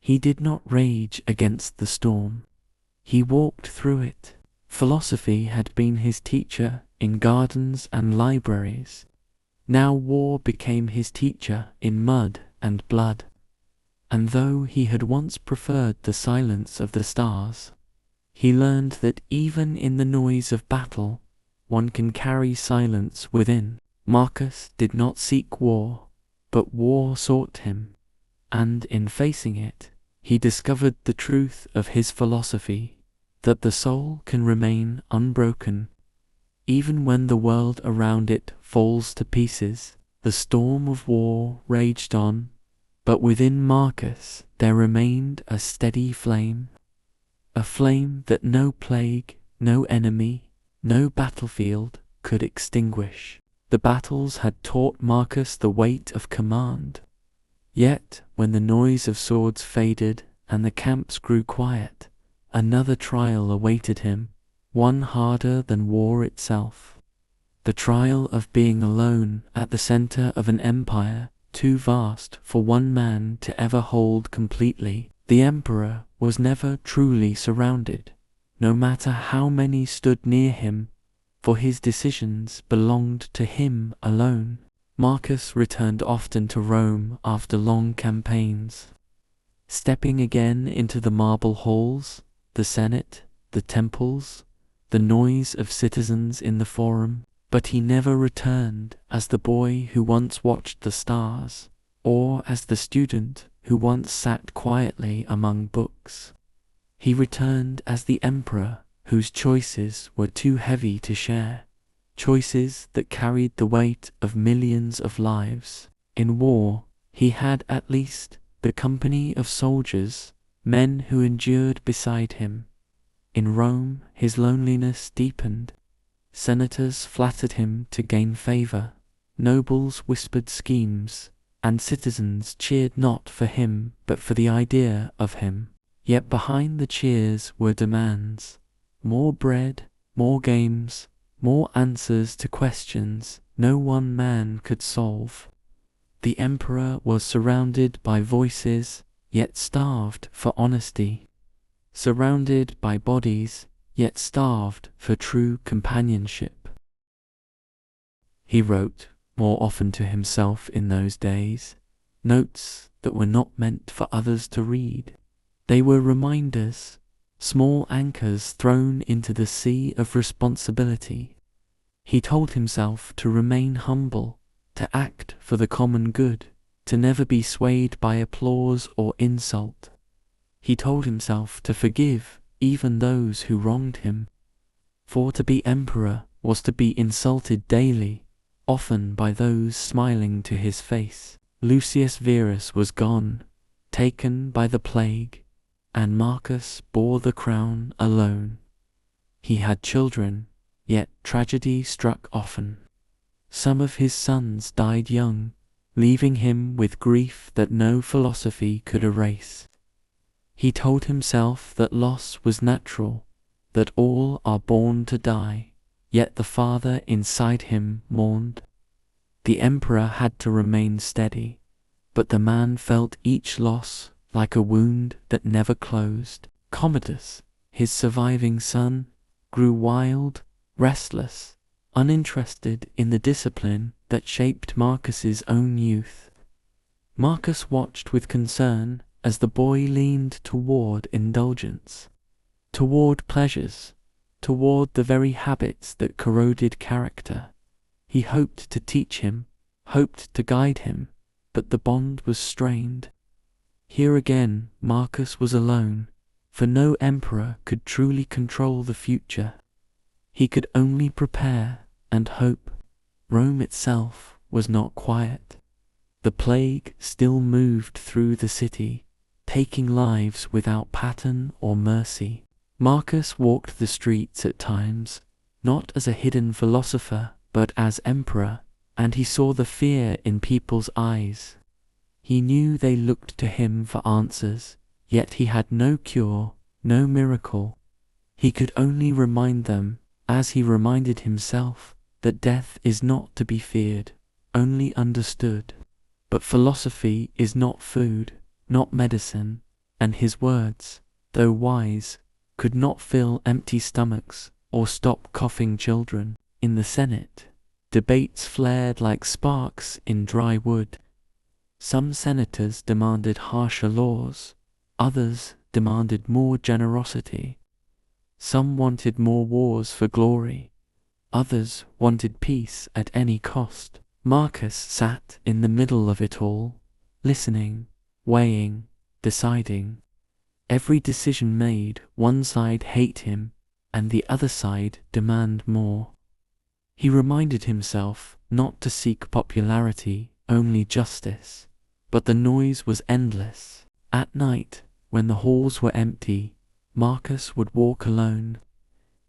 [SPEAKER 1] He did not rage against the storm. He walked through it. Philosophy had been his teacher in gardens and libraries. Now war became his teacher in mud and blood. And though he had once preferred the silence of the stars, he learned that even in the noise of battle, one can carry silence within. Marcus did not seek war, but war sought him, and in facing it, he discovered the truth of his philosophy, that the soul can remain unbroken even when the world around it falls to pieces. The storm of war raged on, but within Marcus there remained a steady flame, a flame that no plague, no enemy, no battlefield could extinguish. The battles had taught Marcus the weight of command. Yet, when the noise of swords faded and the camps grew quiet, another trial awaited him, one harder than war itself. The trial of being alone at the center of an empire too vast for one man to ever hold completely. The emperor was never truly surrounded, no matter how many stood near him, for his decisions belonged to him alone. Marcus returned often to Rome after long campaigns, stepping again into the marble halls, the Senate, the temples, the noise of citizens in the forum, but he never returned as the boy who once watched the stars, or as the student who once sat quietly among books. He returned as the emperor whose choices were too heavy to share, choices that carried the weight of millions of lives. In war, He had at least the company of soldiers, men who endured beside him. In Rome, his loneliness deepened. Senators flattered him to gain favor, nobles whispered schemes, and citizens cheered not for him but for the idea of him. Yet behind the cheers were demands: more bread, more games, more answers to questions no one man could solve. The emperor was surrounded by voices, yet starved for honesty. Surrounded by bodies, yet starved for true companionship. He wrote more often to himself in those days, notes that were not meant for others to read. They were reminders, small anchors thrown into the sea of responsibility. He told himself to remain humble, to act for the common good, to never be swayed by applause or insult. He told himself to forgive even those who wronged him. For to be emperor was to be insulted daily, often by those smiling to his face. Lucius Verus was gone, taken by the plague, and Marcus bore the crown alone. He had children, yet tragedy struck often. Some of his sons died young, leaving him with grief that no philosophy could erase. He told himself that loss was natural, that all are born to die, yet the father inside him mourned. The emperor had to remain steady, but the man felt each loss like a wound that never closed. Commodus, his surviving son, grew wild, restless, uninterested in the discipline that shaped Marcus's own youth. Marcus watched with concern as the boy leaned toward indulgence, toward pleasures, toward the very habits that corroded character. He hoped to teach him, hoped to guide him, but the bond was strained. Here again Marcus was alone, for no emperor could truly control the future. He could only prepare and hope. Rome itself was not quiet. The plague still moved through the city, taking lives without pattern or mercy. Marcus walked the streets at times, not as a hidden philosopher, but as emperor, and he saw the fear in people's eyes. He knew they looked to him for answers, yet he had no cure, no miracle. He could only remind them, as he reminded himself, that death is not to be feared, only understood. But philosophy is not food, not medicine, and his words, though wise, could not fill empty stomachs or stop coughing children. In the Senate, debates flared like sparks in dry wood. Some senators demanded harsher laws, others demanded more generosity. Some wanted more wars for glory, others wanted peace at any cost. Marcus sat in the middle of it all, listening, weighing, deciding. Every decision made, one side hate him, and the other side demand more. He reminded himself not to seek popularity, only justice. But the noise was endless. At night, when the halls were empty, Marcus would walk alone.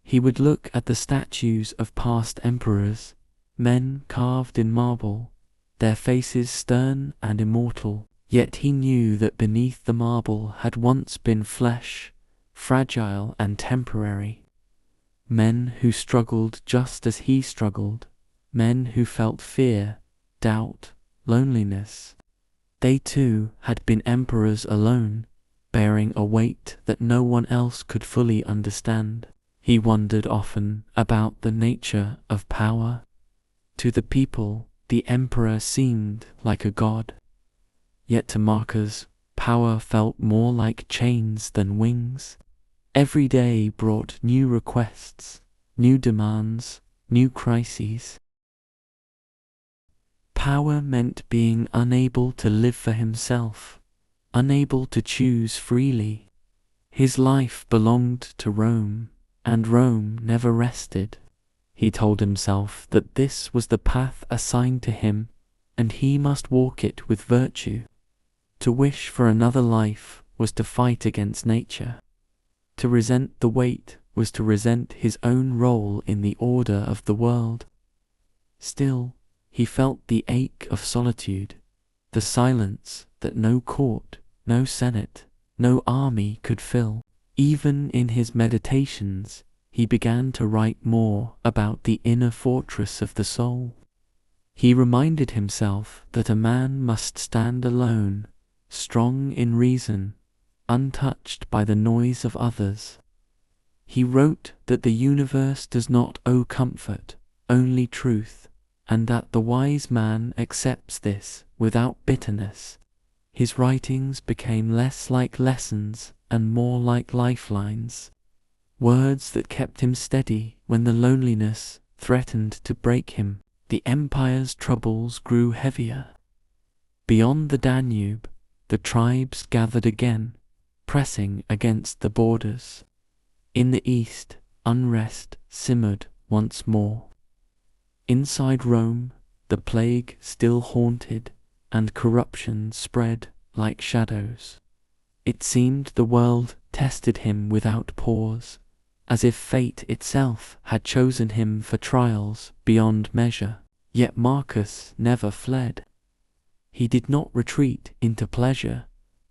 [SPEAKER 1] He would look at the statues of past emperors, men carved in marble, their faces stern and immortal. Yet he knew that beneath the marble had once been flesh, fragile and temporary. Men who struggled just as he struggled, men who felt fear, doubt, loneliness. They too had been emperors alone, bearing a weight that no one else could fully understand. He wondered often about the nature of power. To the people, the emperor seemed like a god. Yet to Marcus, power felt more like chains than wings. Every day brought new requests, new demands, new crises. Power meant being unable to live for himself, unable to choose freely. His life belonged to Rome, and Rome never rested. He told himself that this was the path assigned to him, and he must walk it with virtue. To wish for another life was to fight against nature. To resent the weight was to resent his own role in the order of the world. Still, he felt the ache of solitude, the silence that no court, no senate, no army could fill. Even in his meditations, he began to write more about the inner fortress of the soul. He reminded himself that a man must stand alone, strong in reason, untouched by the noise of others. He wrote that the universe does not owe comfort, only truth, and that the wise man accepts this without bitterness. His writings became less like lessons and more like lifelines, words that kept him steady when the loneliness threatened to break him. The empire's troubles grew heavier. Beyond the Danube, the tribes gathered again, pressing against the borders. In the east, unrest simmered once more. Inside Rome, the plague still haunted, and corruption spread like shadows. It seemed the world tested him without pause, as if fate itself had chosen him for trials beyond measure. Yet Marcus never fled. He did not retreat into pleasure,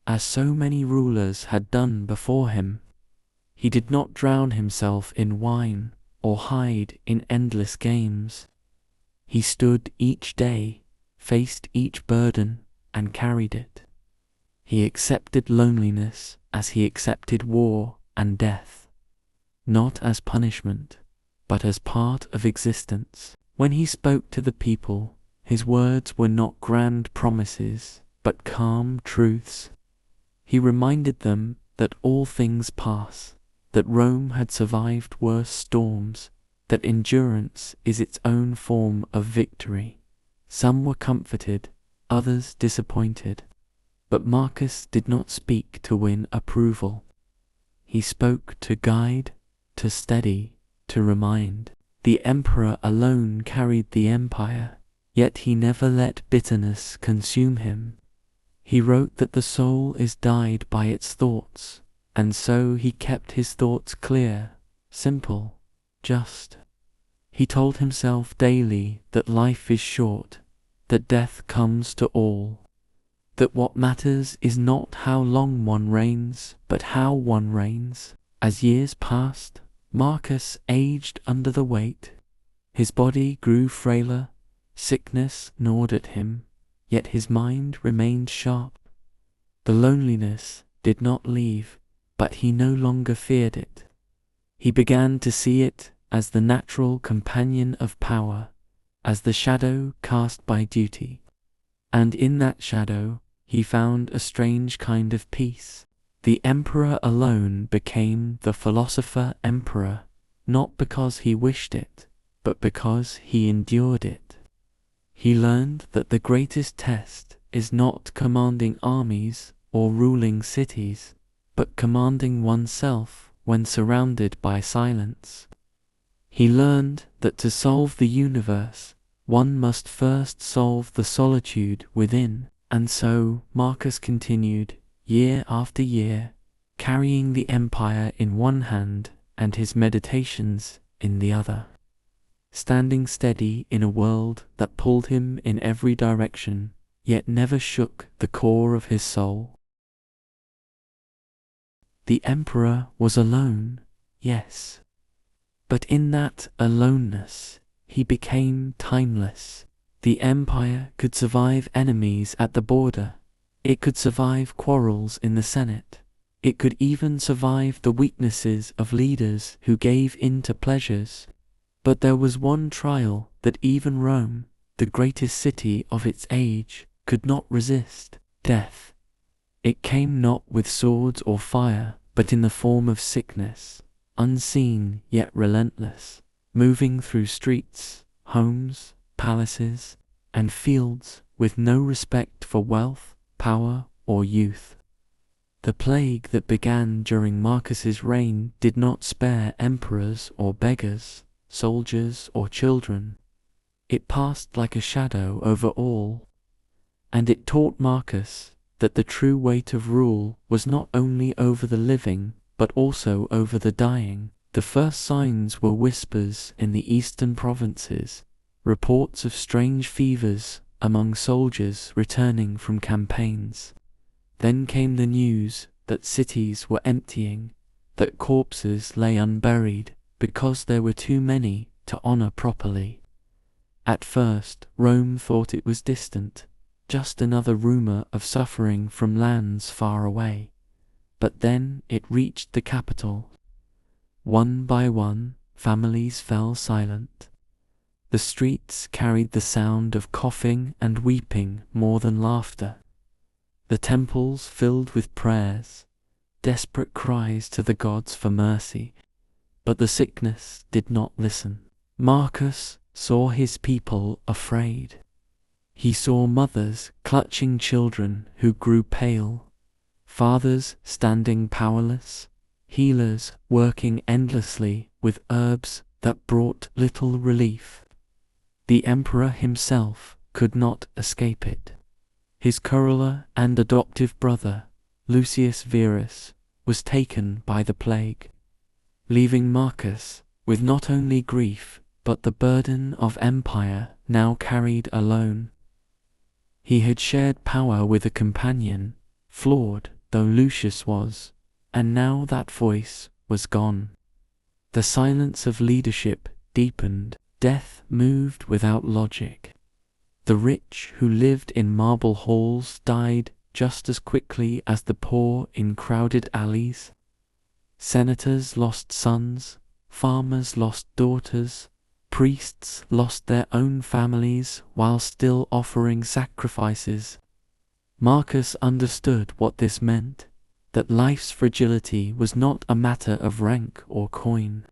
[SPEAKER 1] as so many rulers had done before him. He did not drown himself in wine or hide in endless games. He stood each day, faced each burden, and carried it. He accepted loneliness as he accepted war and death, not as punishment, but as part of existence. When he spoke to the people, his words were not grand promises, but calm truths. He reminded them that all things pass, that Rome had survived worse storms, that endurance is its own form of victory. Some were comforted, others disappointed. But Marcus did not speak to win approval. He spoke to guide, to steady, to remind. The emperor alone carried the empire, yet he never let bitterness consume him. He wrote that the soul is dyed by its thoughts, and so he kept his thoughts clear, simple, just. He told himself daily that life is short, that death comes to all, that what matters is not how long one reigns, but how one reigns. As years passed, Marcus aged under the weight. His body grew frailer, sickness gnawed at him, yet his mind remained sharp. The loneliness did not leave, but he no longer feared it. He began to see it as the natural companion of power, as the shadow cast by duty. And in that shadow, he found a strange kind of peace. The emperor alone became the philosopher-emperor, not because he wished it, but because he endured it. He learned that the greatest test is not commanding armies or ruling cities, but commanding oneself when surrounded by silence. He learned that to solve the universe, one must first solve the solitude within, and so Marcus continued, year after year, carrying the empire in one hand and his meditations in the other, standing steady in a world that pulled him in every direction, yet never shook the core of his soul. The emperor was alone, yes, but in that aloneness, he became timeless. The empire could survive enemies at the border. It could survive quarrels in the Senate. It could even survive the weaknesses of leaders who gave in to pleasures. But there was one trial that even Rome, the greatest city of its age, could not resist: death. It came not with swords or fire, but in the form of sickness, unseen yet relentless, moving through streets, homes, palaces, and fields with no respect for wealth, power, or youth. The plague that began during Marcus's reign did not spare emperors or beggars, soldiers or children. It passed like a shadow over all. And it taught Marcus that the true weight of rule was not only over the living, but also over the dying. The first signs were whispers in the eastern provinces, reports of strange fevers among soldiers returning from campaigns. Then came the news that cities were emptying, that corpses lay unburied because there were too many to honor properly. At first, Rome thought it was distant, just another rumor of suffering from lands far away. But then it reached the capital. One by one, families fell silent. The streets carried the sound of coughing and weeping more than laughter. The temples filled with prayers, desperate cries to the gods for mercy. But the sickness did not listen. Marcus saw his people afraid. He saw mothers clutching children who grew pale, fathers standing powerless, healers working endlessly with herbs that brought little relief. The emperor himself could not escape it. His coroner and adoptive brother, Lucius Verus, was taken by the plague, leaving Marcus with not only grief but the burden of empire now carried alone. He had shared power with a companion, flawed though Lucius was, and now that voice was gone. The silence of leadership deepened. Death moved without logic. The rich who lived in marble halls died just as quickly as the poor in crowded alleys. Senators lost sons, farmers lost daughters, priests lost their own families while still offering sacrifices. Marcus understood what this meant, that life's fragility was not a matter of rank or coin.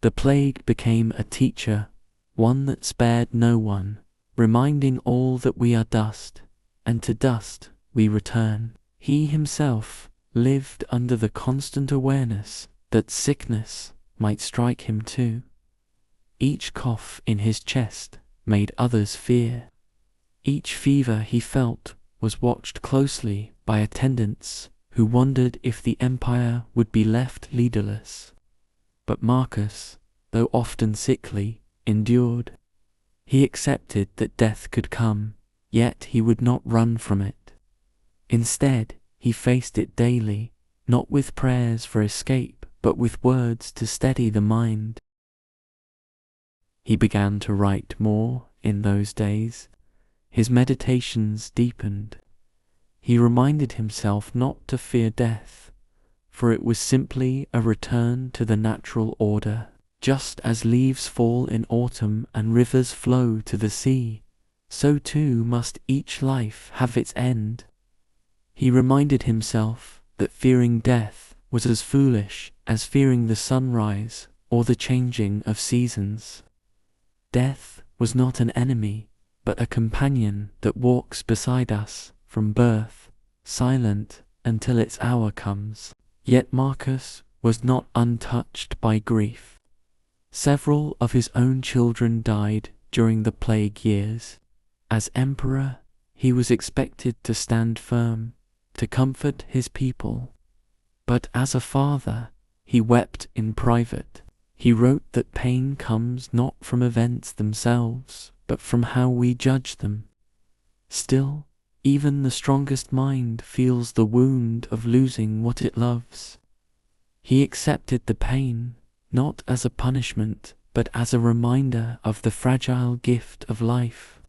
[SPEAKER 1] The plague became a teacher, one that spared no one, reminding all that we are dust, and to dust we return. He himself lived under the constant awareness that sickness might strike him too. Each cough in his chest made others fear. Each fever he felt was watched closely by attendants who wondered if the empire would be left leaderless. But Marcus, though often sickly, endured. He accepted that death could come, yet he would not run from it. Instead, he faced it daily, not with prayers for escape, but with words to steady the mind. He began to write more in those days. His meditations deepened. He reminded himself not to fear death, for it was simply a return to the natural order. Just as leaves fall in autumn and rivers flow to the sea, so too must each life have its end. He reminded himself that fearing death was as foolish as fearing the sunrise or the changing of seasons. Death was not an enemy, but a companion that walks beside us from birth, silent until its hour comes. Yet Marcus was not untouched by grief. Several of his own children died during the plague years. As emperor, he was expected to stand firm, to comfort his people. But as a father, he wept in private. He wrote that pain comes not from events themselves, but from how we judge them. Still, even the strongest mind feels the wound of losing what it loves. He accepted the pain, not as a punishment, but as a reminder of the fragile gift of life.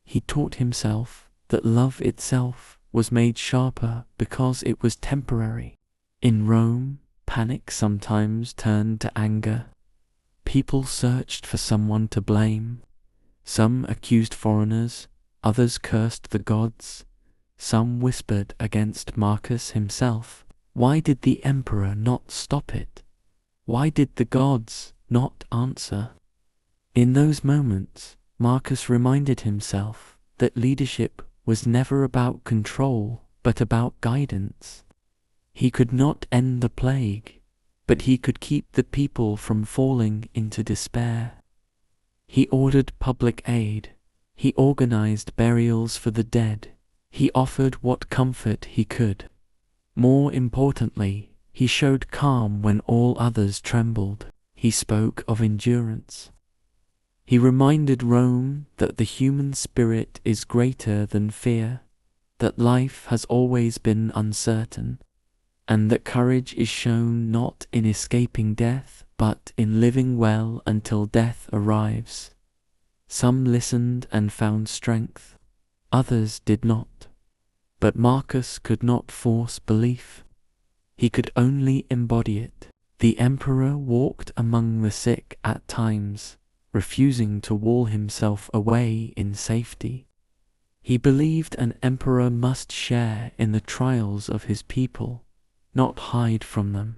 [SPEAKER 1] He taught himself that love itself was made sharper because it was temporary. In Rome, panic sometimes turned to anger. People searched for someone to blame. Some accused foreigners, others cursed the gods. Some whispered against Marcus himself. Why did the emperor not stop it? Why did the gods not answer? In those moments, Marcus reminded himself that leadership was never about control, but about guidance. He could not end the plague, but he could keep the people from falling into despair. He ordered public aid. He organized burials for the dead, He offered what comfort he could. More importantly, he showed calm when all others trembled. He spoke of endurance. He reminded Rome that the human spirit is greater than fear, that life has always been uncertain, and that courage is shown not in escaping death, but in living well until death arrives. Some listened and found strength, others did not. But Marcus could not force belief. He could only embody it. The emperor walked among the sick at times, refusing to wall himself away in safety. He believed an emperor must share in the trials of his people, not hide from them.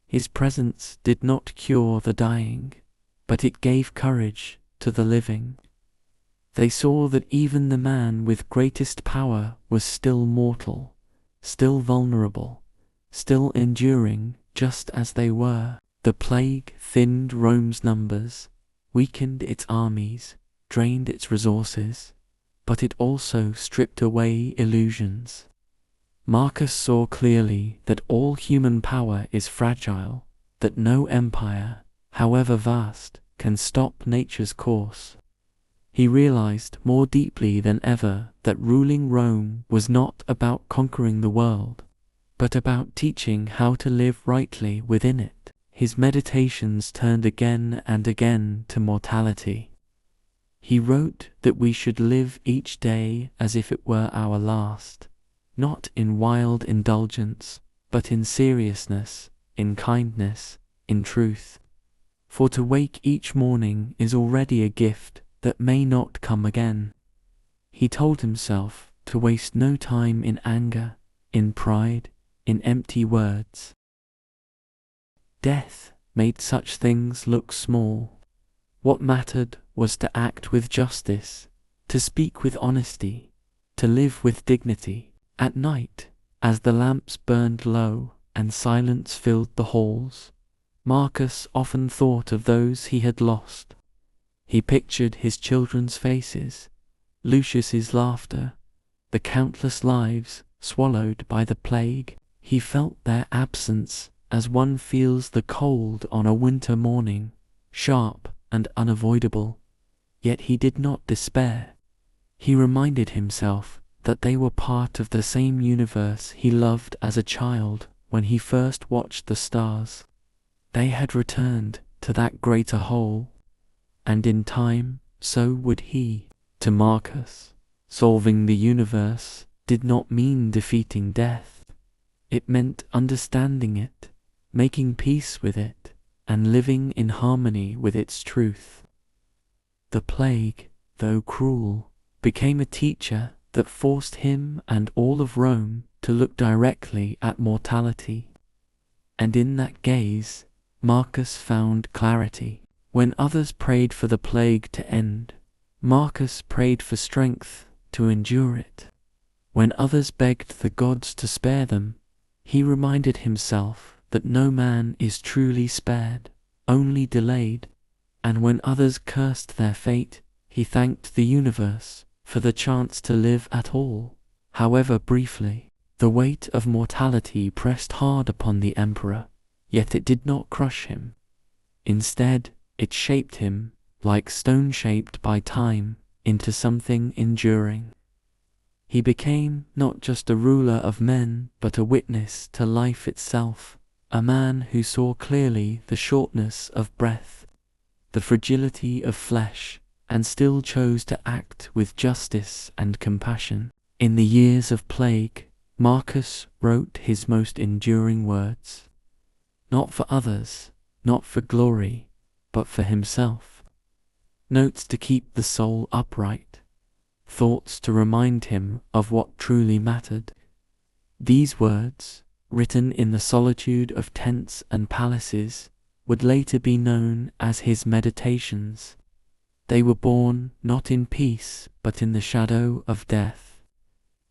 [SPEAKER 1] His presence did not cure the dying, but it gave courage to the living. They saw that even the man with greatest power was still mortal, still vulnerable, still enduring just as they were. The plague thinned Rome's numbers, weakened its armies, drained its resources, but it also stripped away illusions. Marcus saw clearly that all human power is fragile, that no empire, however vast, can stop nature's course. He realized more deeply than ever that ruling Rome was not about conquering the world, but about teaching how to live rightly within it. His meditations turned again and again to mortality. He wrote that we should live each day as if it were our last, not in wild indulgence, but in seriousness, in kindness, in truth. For to wake each morning is already a gift that may not come again. He told himself to waste no time in anger, in pride, in empty words. Death made such things look small. What mattered was to act with justice, to speak with honesty, to live with dignity. At night, as the lamps burned low and silence filled the halls, Marcus often thought of those he had lost. He pictured his children's faces, Lucius's laughter, the countless lives swallowed by the plague. He felt their absence as one feels the cold on a winter morning, sharp and unavoidable. Yet he did not despair. He reminded himself that they were part of the same universe he loved as a child when he first watched the stars. They had returned to that greater whole, and in time so would he. To Marcus, solving the universe did not mean defeating death. It meant understanding it, making peace with it, and living in harmony with its truth. The plague, though cruel, became a teacher that forced him and all of Rome to look directly at mortality. And in that gaze, Marcus found clarity. When others prayed for the plague to end, Marcus prayed for strength to endure it. When others begged the gods to spare them, he reminded himself that no man is truly spared, only delayed. And when others cursed their fate, he thanked the universe for the chance to live at all, however briefly. The weight of mortality pressed hard upon the emperor, yet it did not crush him. Instead, it shaped him, like stone shaped by time, into something enduring. He became not just a ruler of men, but a witness to life itself, a man who saw clearly the shortness of breath, the fragility of flesh, and still chose to act with justice and compassion. In the years of plague, Marcus wrote his most enduring words. Not for others, not for glory, but for himself. Notes to keep the soul upright, thoughts to remind him of what truly mattered. These words, written in the solitude of tents and palaces, would later be known as his meditations. They were born not in peace, but in the shadow of death.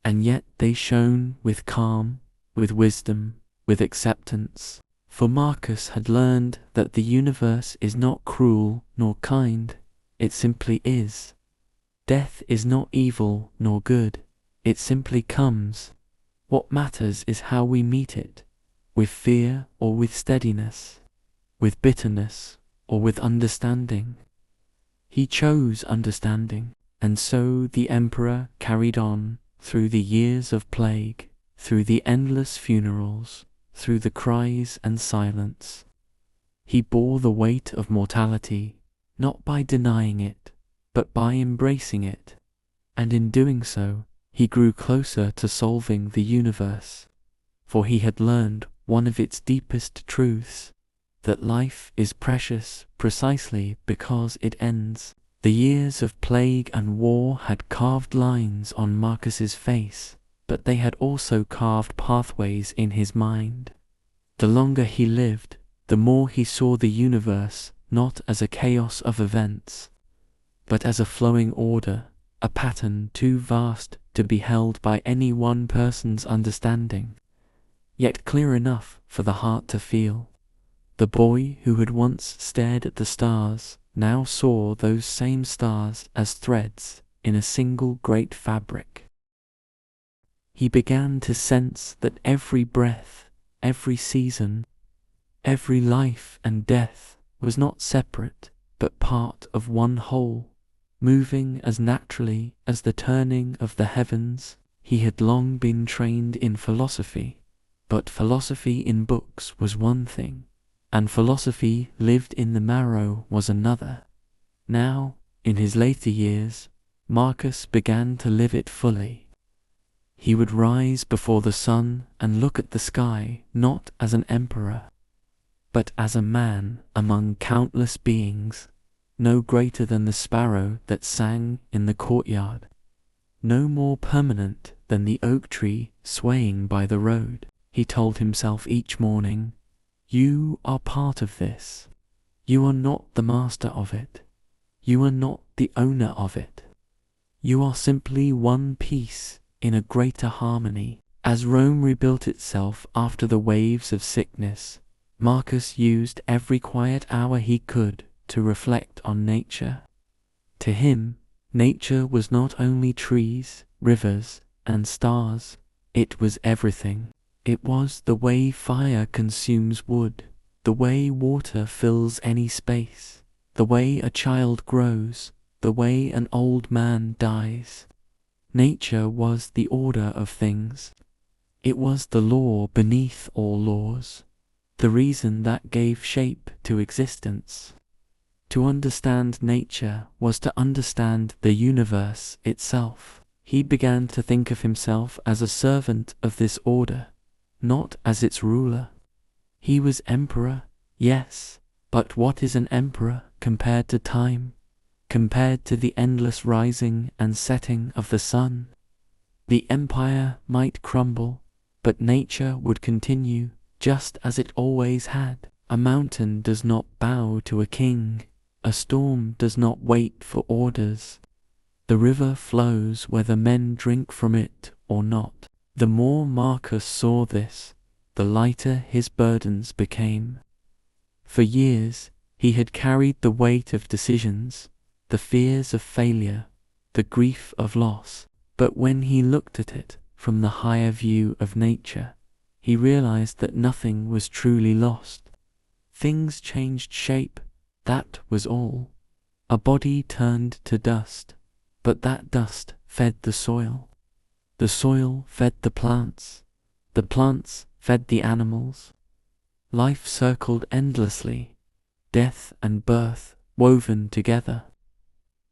[SPEAKER 1] And yet they shone with calm, with wisdom, with acceptance. For Marcus had learned that the universe is not cruel nor kind, it simply is. Death is not evil nor good, it simply comes. What matters is how we meet it, with fear or with steadiness, with bitterness or with understanding. He chose understanding, and so the emperor carried on through the years of plague, through the endless funerals, through the cries and silence. He bore the weight of mortality, not by denying it, but by embracing it, and in doing so, he grew closer to solving the universe, for he had learned one of its deepest truths, that life is precious precisely because it ends. The years of plague and war had carved lines on Marcus's face, but they had also carved pathways in his mind. The longer he lived, the more he saw the universe not as a chaos of events, but as a flowing order, a pattern too vast to be held by any one person's understanding, yet clear enough for the heart to feel. The boy who had once stared at the stars now saw those same stars as threads in a single great fabric. He began to sense that every breath, every season, every life and death was not separate, but part of one whole, moving as naturally as the turning of the heavens. He had long been trained in philosophy, but philosophy in books was one thing, and philosophy lived in the marrow was another. Now, in his later years, Marcus began to live it fully. He would rise before the sun and look at the sky not as an emperor, but as a man among countless beings, no greater than the sparrow that sang in the courtyard, no more permanent than the oak tree swaying by the road. He told himself each morning, "You are part of this. You are not the master of it. You are not the owner of it. You are simply one piece in a greater harmony." As Rome rebuilt itself after the waves of sickness, Marcus used every quiet hour he could to reflect on nature. To him, nature was not only trees, rivers, and stars, it was everything. It was the way fire consumes wood, the way water fills any space, the way a child grows, the way an old man dies. Nature was the order of things. It was the law beneath all laws, the reason that gave shape to existence. To understand nature was to understand the universe itself. He began to think of himself as a servant of this order, not as its ruler. He was emperor, yes, but what is an emperor compared to time, compared to the endless rising and setting of the sun? The empire might crumble, but nature would continue just as it always had. A mountain does not bow to a king. A storm does not wait for orders. The river flows whether men drink from it or not. The more Marcus saw this, the lighter his burdens became. For years, he had carried the weight of decisions, the fears of failure, the grief of loss. But when he looked at it from the higher view of nature, he realized that nothing was truly lost. Things changed shape, that was all. A body turned to dust, but that dust fed the soil. The soil fed the plants fed the animals. Life circled endlessly, death and birth woven together.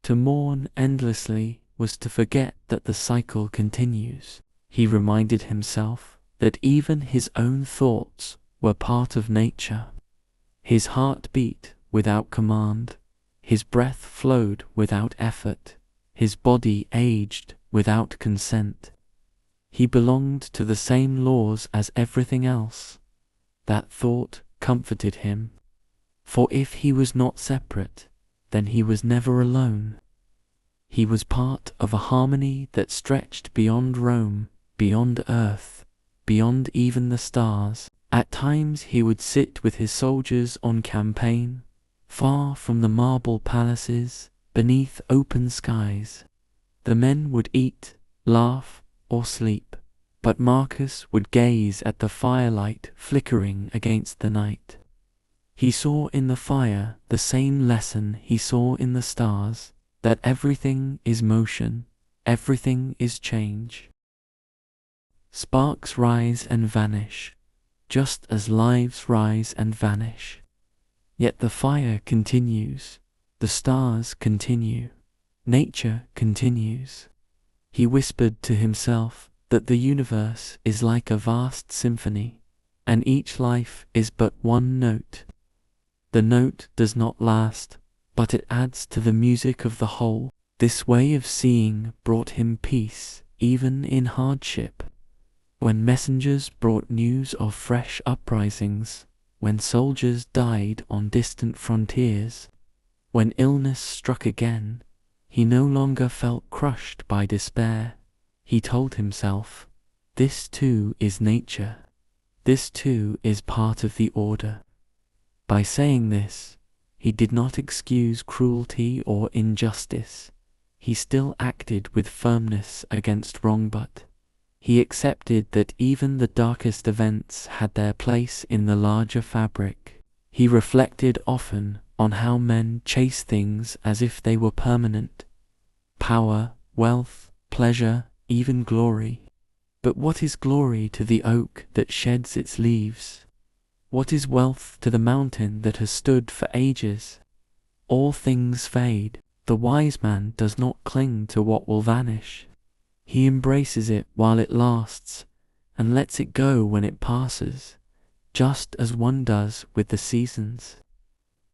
[SPEAKER 1] To mourn endlessly was to forget that the cycle continues. He reminded himself that even his own thoughts were part of nature. His heart beat without command, his breath flowed without effort, his body aged without consent. He belonged to the same laws as everything else. That thought comforted him, for if he was not separate, then he was never alone. He was part of a harmony that stretched beyond Rome, beyond earth, beyond even the stars. At times he would sit with his soldiers on campaign, far from the marble palaces, beneath open skies. The men would eat, laugh, or sleep, but Marcus would gaze at the firelight flickering against the night. He saw in the fire the same lesson he saw in the stars, that everything is motion, everything is change. Sparks rise and vanish, just as lives rise and vanish. Yet the fire continues, the stars continue, nature continues. He whispered to himself that the universe is like a vast symphony, and each life is but one note. The note does not last, but it adds to the music of the whole. This way of seeing brought him peace, even in hardship. When messengers brought news of fresh uprisings, when soldiers died on distant frontiers, when illness struck again, he no longer felt crushed by despair. He told himself, this too is nature. This too is part of the order. By saying this, he did not excuse cruelty or injustice. He still acted with firmness against wrong, but he accepted that even the darkest events had their place in the larger fabric. He reflected often on how men chase things as if they were permanent. Power, wealth, pleasure, even glory. But what is glory to the oak that sheds its leaves? What is wealth to the mountain that has stood for ages? All things fade. The wise man does not cling to what will vanish. He embraces it while it lasts, and lets it go when it passes, just as one does with the seasons.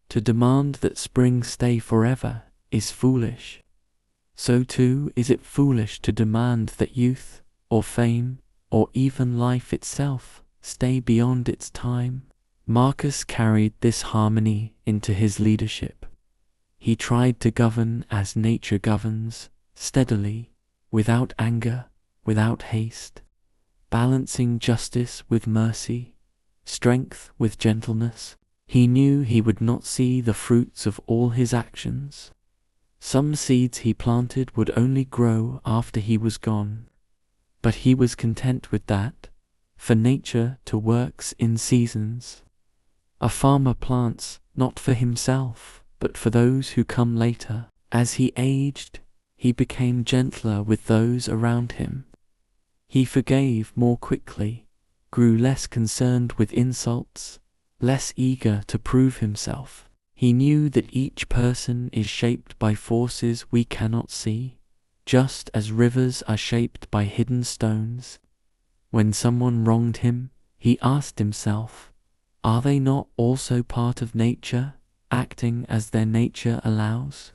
[SPEAKER 1] To demand that spring stay forever is foolish. So too is it foolish to demand that youth, or fame, or even life itself stay beyond its time. Marcus carried this harmony into his leadership. He tried to govern as nature governs, steadily, without anger, without haste, balancing justice with mercy, strength with gentleness. He knew he would not see the fruits of all his actions. Some seeds he planted would only grow after he was gone. But he was content with that, for nature too works in seasons. A farmer plants not for himself, but for those who come later. As he aged, he became gentler with those around him. He forgave more quickly, grew less concerned with insults, less eager to prove himself. He knew that each person is shaped by forces we cannot see, just as rivers are shaped by hidden stones. When someone wronged him, he asked himself, are they not also part of nature, acting as their nature allows?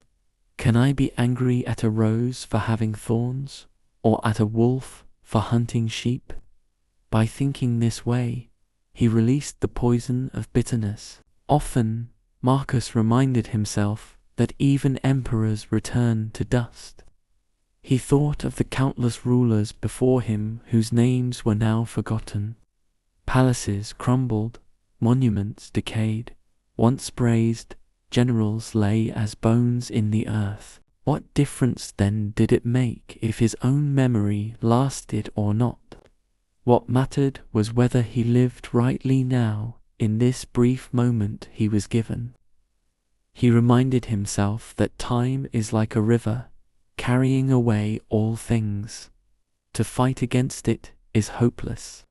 [SPEAKER 1] Can I be angry at a rose for having thorns, or at a wolf for hunting sheep? By thinking this way, he released the poison of bitterness. Often, Marcus reminded himself that even emperors return to dust. He thought of the countless rulers before him whose names were now forgotten. Palaces crumbled, monuments decayed, once praised generals lay as bones in the earth. What difference then did it make if his own memory lasted or not? What mattered was whether he lived rightly now, in this brief moment he was given. He reminded himself that time is like a river, carrying away all things. To fight against it is hopeless.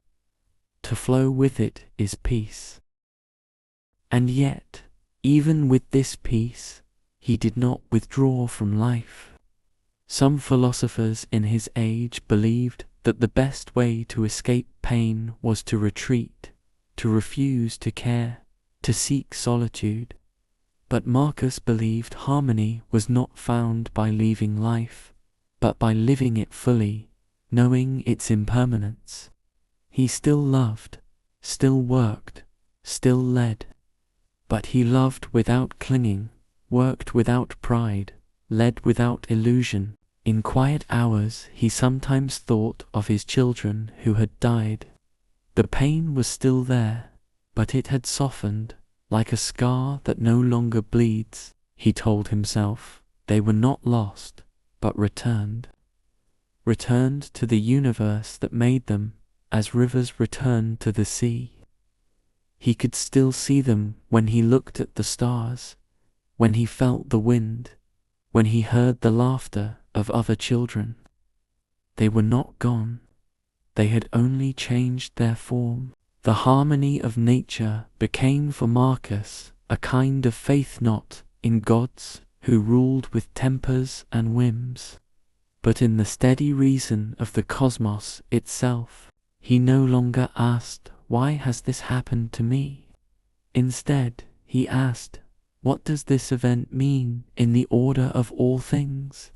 [SPEAKER 1] To flow with it is peace. And yet, even with this peace, he did not withdraw from life. Some philosophers in his age believed that the best way to escape pain was to retreat, to refuse to care, to seek solitude. But Marcus believed harmony was not found by leaving life, but by living it fully, knowing its impermanence. He still loved, still worked, still led. But he loved without clinging, worked without pride, led without illusion. In quiet hours he sometimes thought of his children who had died. The pain was still there, but it had softened, like a scar that no longer bleeds. He told himself they were not lost, but returned. returned to the universe that made them, as rivers return to the sea. He could still see them when he looked at the stars, when he felt the wind, when he heard the laughter of other children. They were not gone. They had only changed their form. The harmony of nature became for Marcus a kind of faith not in gods who ruled with tempers and whims, but in the steady reason of the cosmos itself. He no longer asked, "Why has this happened to me?" Instead, he asked, "What does this event mean in the order of all things?"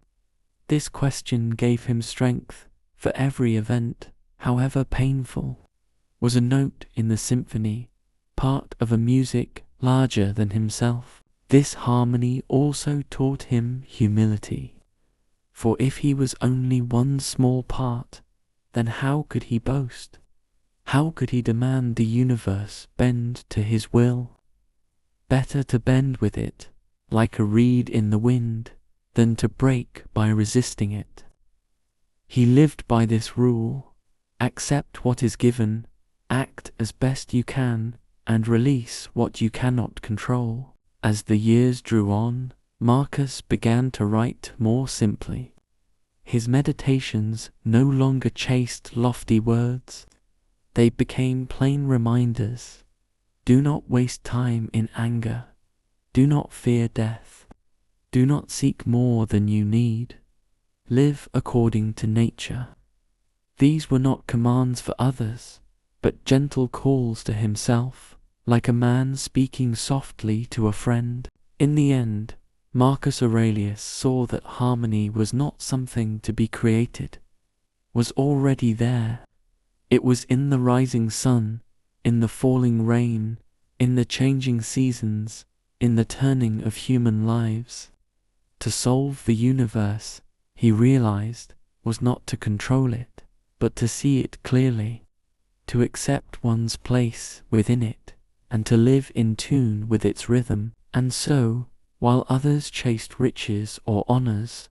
[SPEAKER 1] This question gave him strength, for every event, however painful, was a note in the symphony, part of a music larger than himself. This harmony also taught him humility, for if he was only one small part, then how could he boast? How could he demand the universe bend to his will? Better to bend with it, like a reed in the wind, than to break by resisting it. He lived by this rule: accept what is given, act as best you can, and release what you cannot control. As the years drew on, Marcus began to write more simply. His meditations no longer chased lofty words. They became plain reminders. Do not waste time in anger. Do not fear death. Do not seek more than you need. Live according to nature. These were not commands for others, but gentle calls to himself, like a man speaking softly to a friend. In the end, Marcus Aurelius saw that harmony was not something to be created, was already there. It was in the rising sun, in the falling rain, in the changing seasons, in the turning of human lives. To solve the universe, he realized, was not to control it, but to see it clearly, to accept one's place within it, and to live in tune with its rhythm. And so, while others chased riches or honors,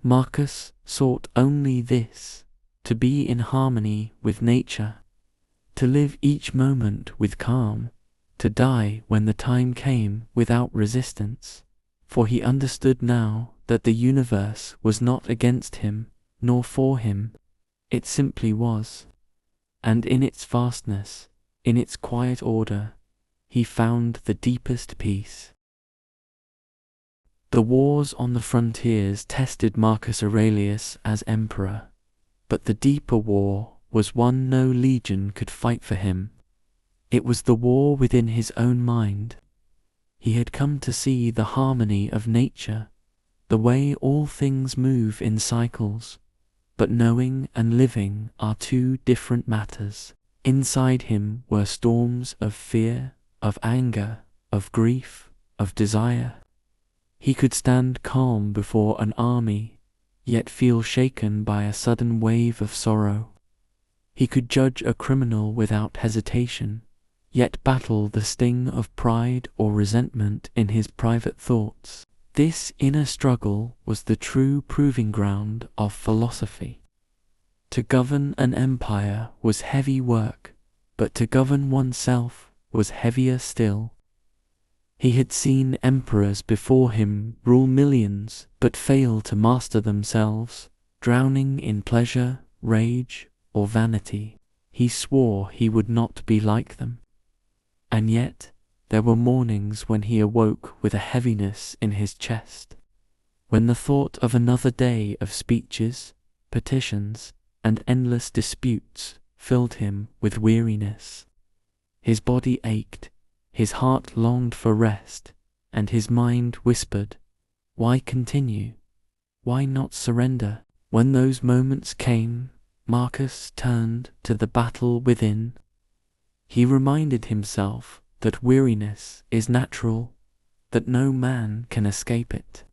[SPEAKER 1] Marcus sought only this: to be in harmony with nature, to live each moment with calm, to die when the time came without resistance. For he understood now that the universe was not against him, nor for him. It simply was. And in its vastness, in its quiet order, he found the deepest peace. The wars on the frontiers tested Marcus Aurelius as emperor, but the deeper war was one no legion could fight for him. It was the war within his own mind. He had come to see the harmony of nature, the way all things move in cycles, but knowing and living are two different matters. Inside him were storms of fear, of anger, of grief, of desire. He could stand calm before an army, yet feel shaken by a sudden wave of sorrow. He could judge a criminal without hesitation, yet battle the sting of pride or resentment in his private thoughts. This inner struggle was the true proving ground of philosophy. To govern an empire was heavy work, but to govern oneself was heavier still. He had seen emperors before him rule millions, but fail to master themselves, drowning in pleasure, rage, or vanity. He swore he would not be like them. And yet, there were mornings when he awoke with a heaviness in his chest, when the thought of another day of speeches, petitions, and endless disputes filled him with weariness. His body ached, his heart longed for rest, and his mind whispered, "Why continue? Why not surrender?" When those moments came, Marcus turned to the battle within. He reminded himself that weariness is natural, that no man can escape it,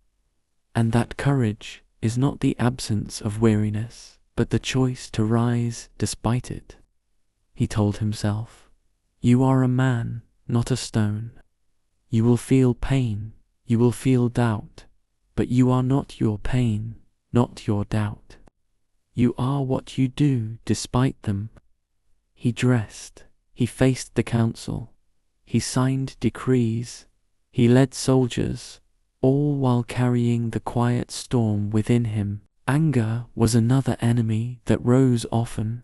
[SPEAKER 1] and that courage is not the absence of weariness, but the choice to rise despite it. He told himself, "You are a man, not a stone. You will feel pain, you will feel doubt, but you are not your pain, not your doubt. You are what you do despite them. He dressed, he faced the council, he signed decrees, he led soldiers, all while carrying the quiet storm within him. Anger was another enemy that rose often.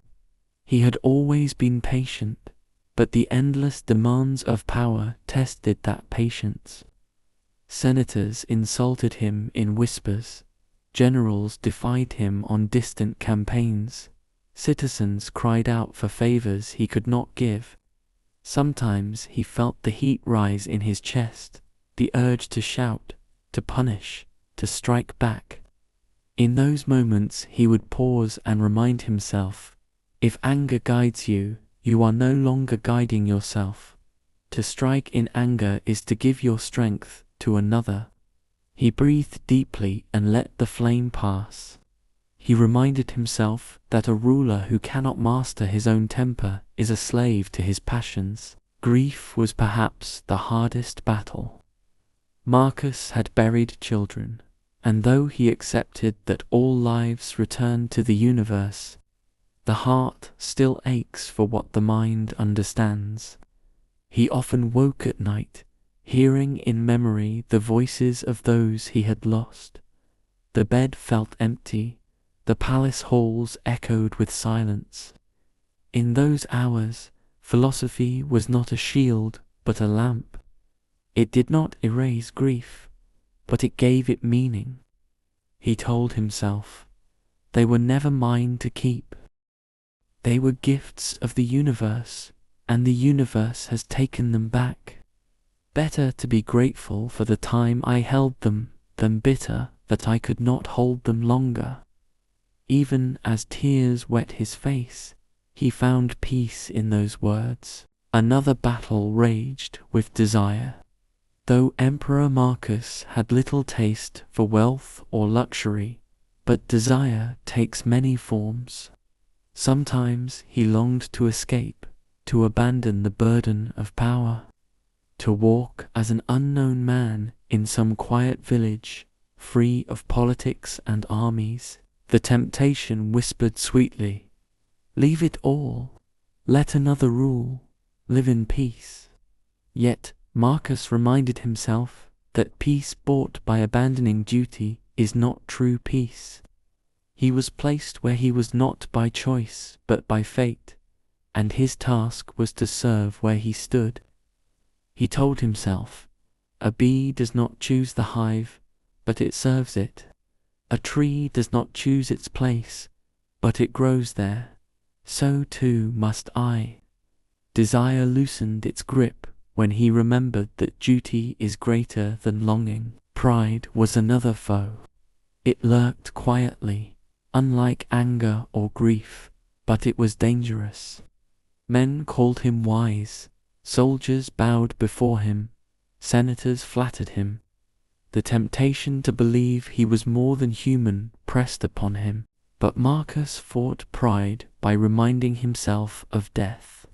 [SPEAKER 1] He had always been patient, but the endless demands of power tested that patience. Senators insulted him in whispers, generals defied him on distant campaigns, citizens cried out for favors he could not give. Sometimes he felt the heat rise in his chest, the urge to shout, to punish, to strike back. In those moments he would pause and remind himself, if anger guides you, you are no longer guiding yourself. To strike in anger is to give your strength to another. He breathed deeply and let the flame pass. He reminded himself that a ruler who cannot master his own temper is a slave to his passions. Grief was perhaps the hardest battle. Marcus had buried children, and though he accepted that all lives return to the universe, the heart still aches for what the mind understands. He often woke at night, hearing in memory the voices of those he had lost. The bed felt empty, the palace halls echoed with silence. In those hours, philosophy was not a shield but a lamp. It did not erase grief, but it gave it meaning. He told himself, they were never mine to keep. They were gifts of the universe, and the universe has taken them back. Better to be grateful for the time I held them than bitter that I could not hold them longer. Even as tears wet his face, he found peace in those words. Another battle raged with desire. Though Emperor Marcus had little taste for wealth or luxury, but desire takes many forms. Sometimes he longed to escape, to abandon the burden of power, to walk as an unknown man in some quiet village, free of politics and armies. The temptation whispered sweetly, leave it all, let another rule, live in peace. Yet Marcus reminded himself that peace bought by abandoning duty is not true peace. He was placed where he was not by choice but by fate, and his task was to serve where he stood. He told himself, a bee does not choose the hive, but it serves it. A tree does not choose its place, but it grows there. So too must I. Desire loosened its grip when he remembered that duty is greater than longing. Pride was another foe. It lurked quietly, unlike anger or grief, but it was dangerous. Men called him wise, soldiers bowed before him, senators flattered him. The temptation to believe he was more than human pressed upon him, but Marcus fought pride by reminding himself of death.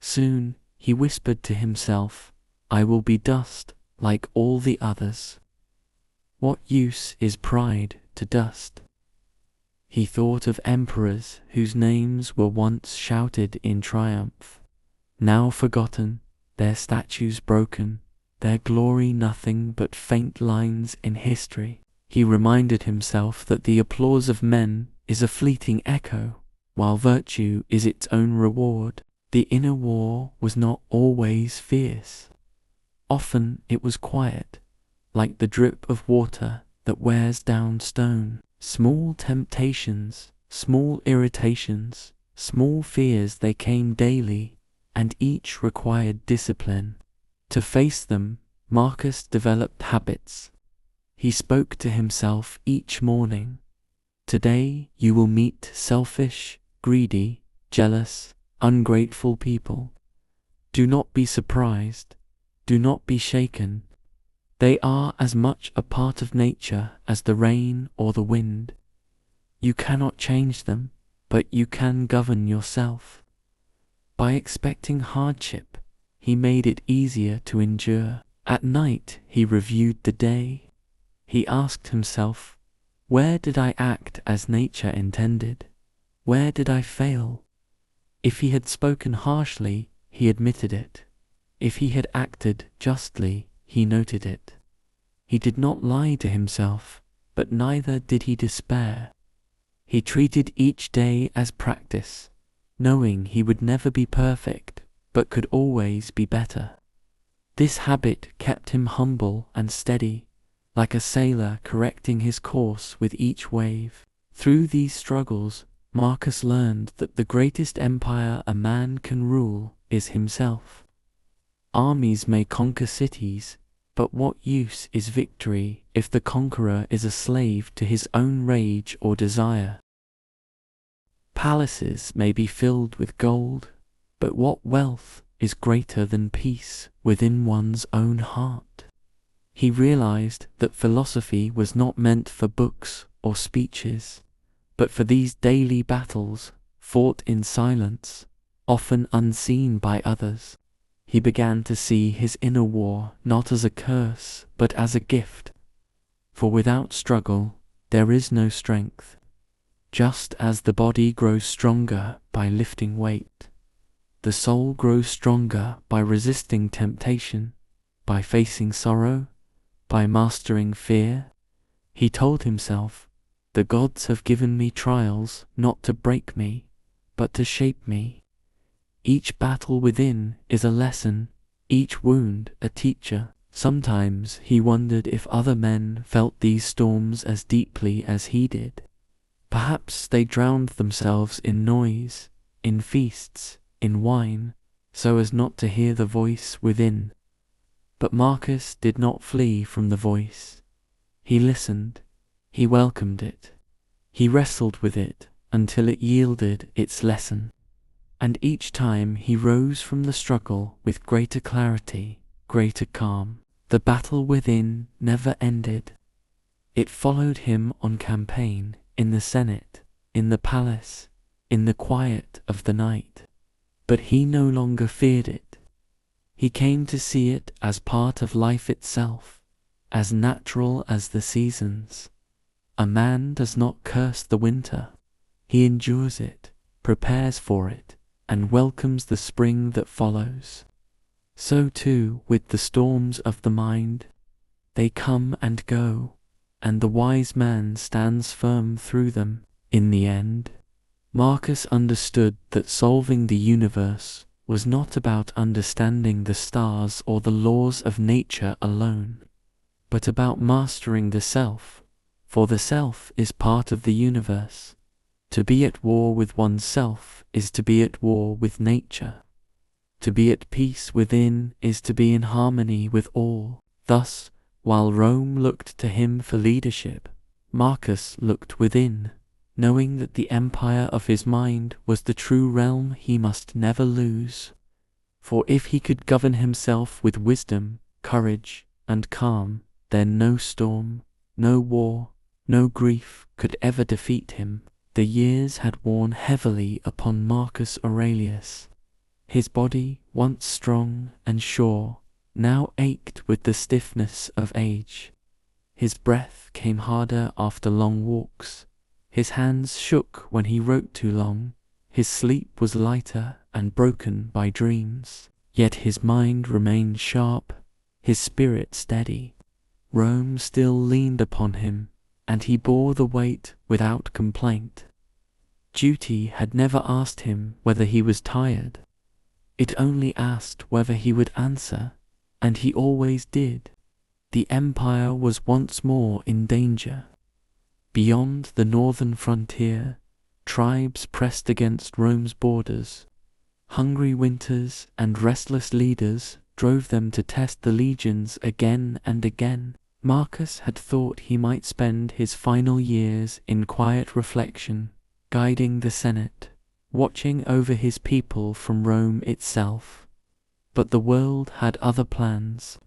[SPEAKER 1] Soon he whispered to himself, I will be dust like all the others. What use is pride to dust? He thought of emperors whose names were once shouted in triumph, now forgotten, their statues broken, their glory nothing but faint lines in history. He reminded himself that the applause of men is a fleeting echo, while virtue is its own reward. The inner war was not always fierce. Often it was quiet, like the drip of water that wears down stone. Small temptations, small irritations, small fears, they came daily, and each required discipline. To face them, Marcus developed habits. He spoke to himself each morning, today you will meet selfish, greedy, jealous, ungrateful people. Do not be surprised, do not be shaken. They are as much a part of nature as the rain or the wind. You cannot change them, but you can govern yourself. By expecting hardship, he made it easier to endure. At night he reviewed the day. He asked himself, where did I act as nature intended? Where did I fail? If he had spoken harshly, he admitted it. If he had acted justly, he noted it. He did not lie to himself, but neither did he despair. He treated each day as practice, knowing he would never be perfect, but could always be better. This habit kept him humble and steady, like a sailor correcting his course with each wave. Through these struggles, Marcus learned that the greatest empire a man can rule is himself. Armies may conquer cities, but what use is victory if the conqueror is a slave to his own rage or desire? Palaces may be filled with gold, but what wealth is greater than peace within one's own heart? He realized that philosophy was not meant for books or speeches, but for these daily battles, fought in silence, often unseen by others. He began to see his inner war not as a curse, but as a gift. For without struggle, there is no strength. Just as the body grows stronger by lifting weight, the soul grows stronger by resisting temptation, by facing sorrow, by mastering fear. He told himself, "The gods have given me trials not to break me, but to shape me." Each battle within is a lesson, each wound a teacher. Sometimes he wondered if other men felt these storms as deeply as he did. Perhaps they drowned themselves in noise, in feasts, in wine, so as not to hear the voice within. But Marcus did not flee from the voice. He listened, he welcomed it, he wrestled with it until it yielded its lesson. And each time he rose from the struggle with greater clarity, greater calm. The battle within never ended. It followed him on campaign, in the Senate, in the palace, in the quiet of the night. But he no longer feared it. He came to see it as part of life itself, as natural as the seasons. A man does not curse the winter. He endures it, prepares for it, and welcomes the spring that follows. So too with the storms of the mind. They come and go, and the wise man stands firm through them. In the end, Marcus understood that solving the universe was not about understanding the stars or the laws of nature alone, but about mastering the self, for the self is part of the universe. To be at war with oneself is to be at war with nature. To be at peace within is to be in harmony with all. Thus, while Rome looked to him for leadership, Marcus looked within, knowing that the empire of his mind was the true realm he must never lose. For if he could govern himself with wisdom, courage, and calm, then no storm, no war, no grief could ever defeat him. The years had worn heavily upon Marcus Aurelius. His body, once strong and sure, now ached with the stiffness of age. His breath came harder after long walks. His hands shook when he wrote too long. His sleep was lighter and broken by dreams. Yet his mind remained sharp, his spirit steady. Rome still leaned upon him, and he bore the weight without complaint. Duty had never asked him whether he was tired. It only asked whether he would answer, and he always did. The empire was once more in danger. Beyond the northern frontier, tribes pressed against Rome's borders. Hungry winters and restless leaders drove them to test the legions again and again. Marcus had thought he might spend his final years in quiet reflection, guiding the Senate, watching over his people from Rome itself. But the world had other plans.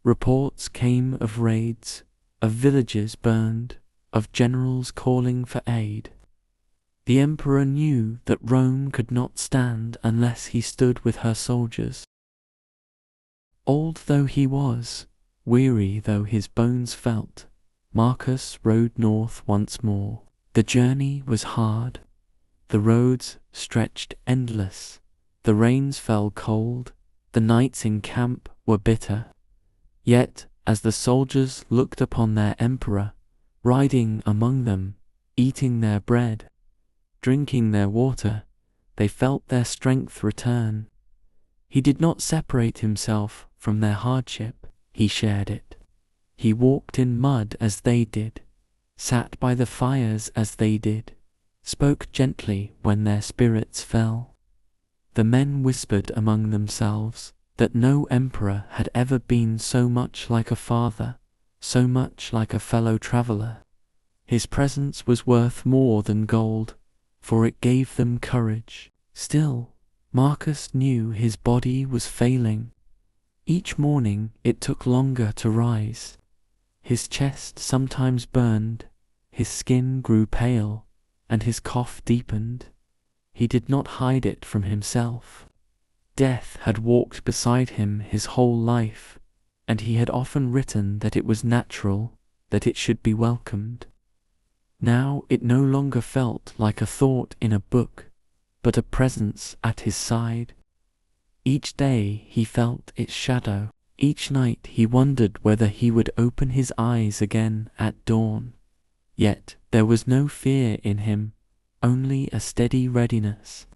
[SPEAKER 1] Reports came of raids, of villages burned, of generals calling for aid. The emperor knew that Rome could not stand unless he stood with her soldiers. Old though he was, weary though his bones felt, Marcus rode north once more. The journey was hard. The roads stretched endless, the rains fell cold, the nights in camp were bitter. Yet, as the soldiers looked upon their emperor, riding among them, eating their bread, drinking their water, they felt their strength return. He did not separate himself from their hardship, he shared it. He walked in mud as they did, sat by the fires as they did, spoke gently when their spirits fell. The men whispered among themselves that no emperor had ever been so much like a father, so much like a fellow traveler. His presence was worth more than gold, for it gave them courage. Still, Marcus knew his body was failing. Each morning it took longer to rise. His chest sometimes burned, his skin grew pale, and his cough deepened. He did not hide it from himself. Death had walked beside him his whole life, and he had often written that it was natural, that it should be welcomed. Now it no longer felt like a thought in a book, but a presence at his side. Each day he felt its shadow. Each night he wondered whether he would open his eyes again at dawn. Yet there was no fear in him, only a steady readiness.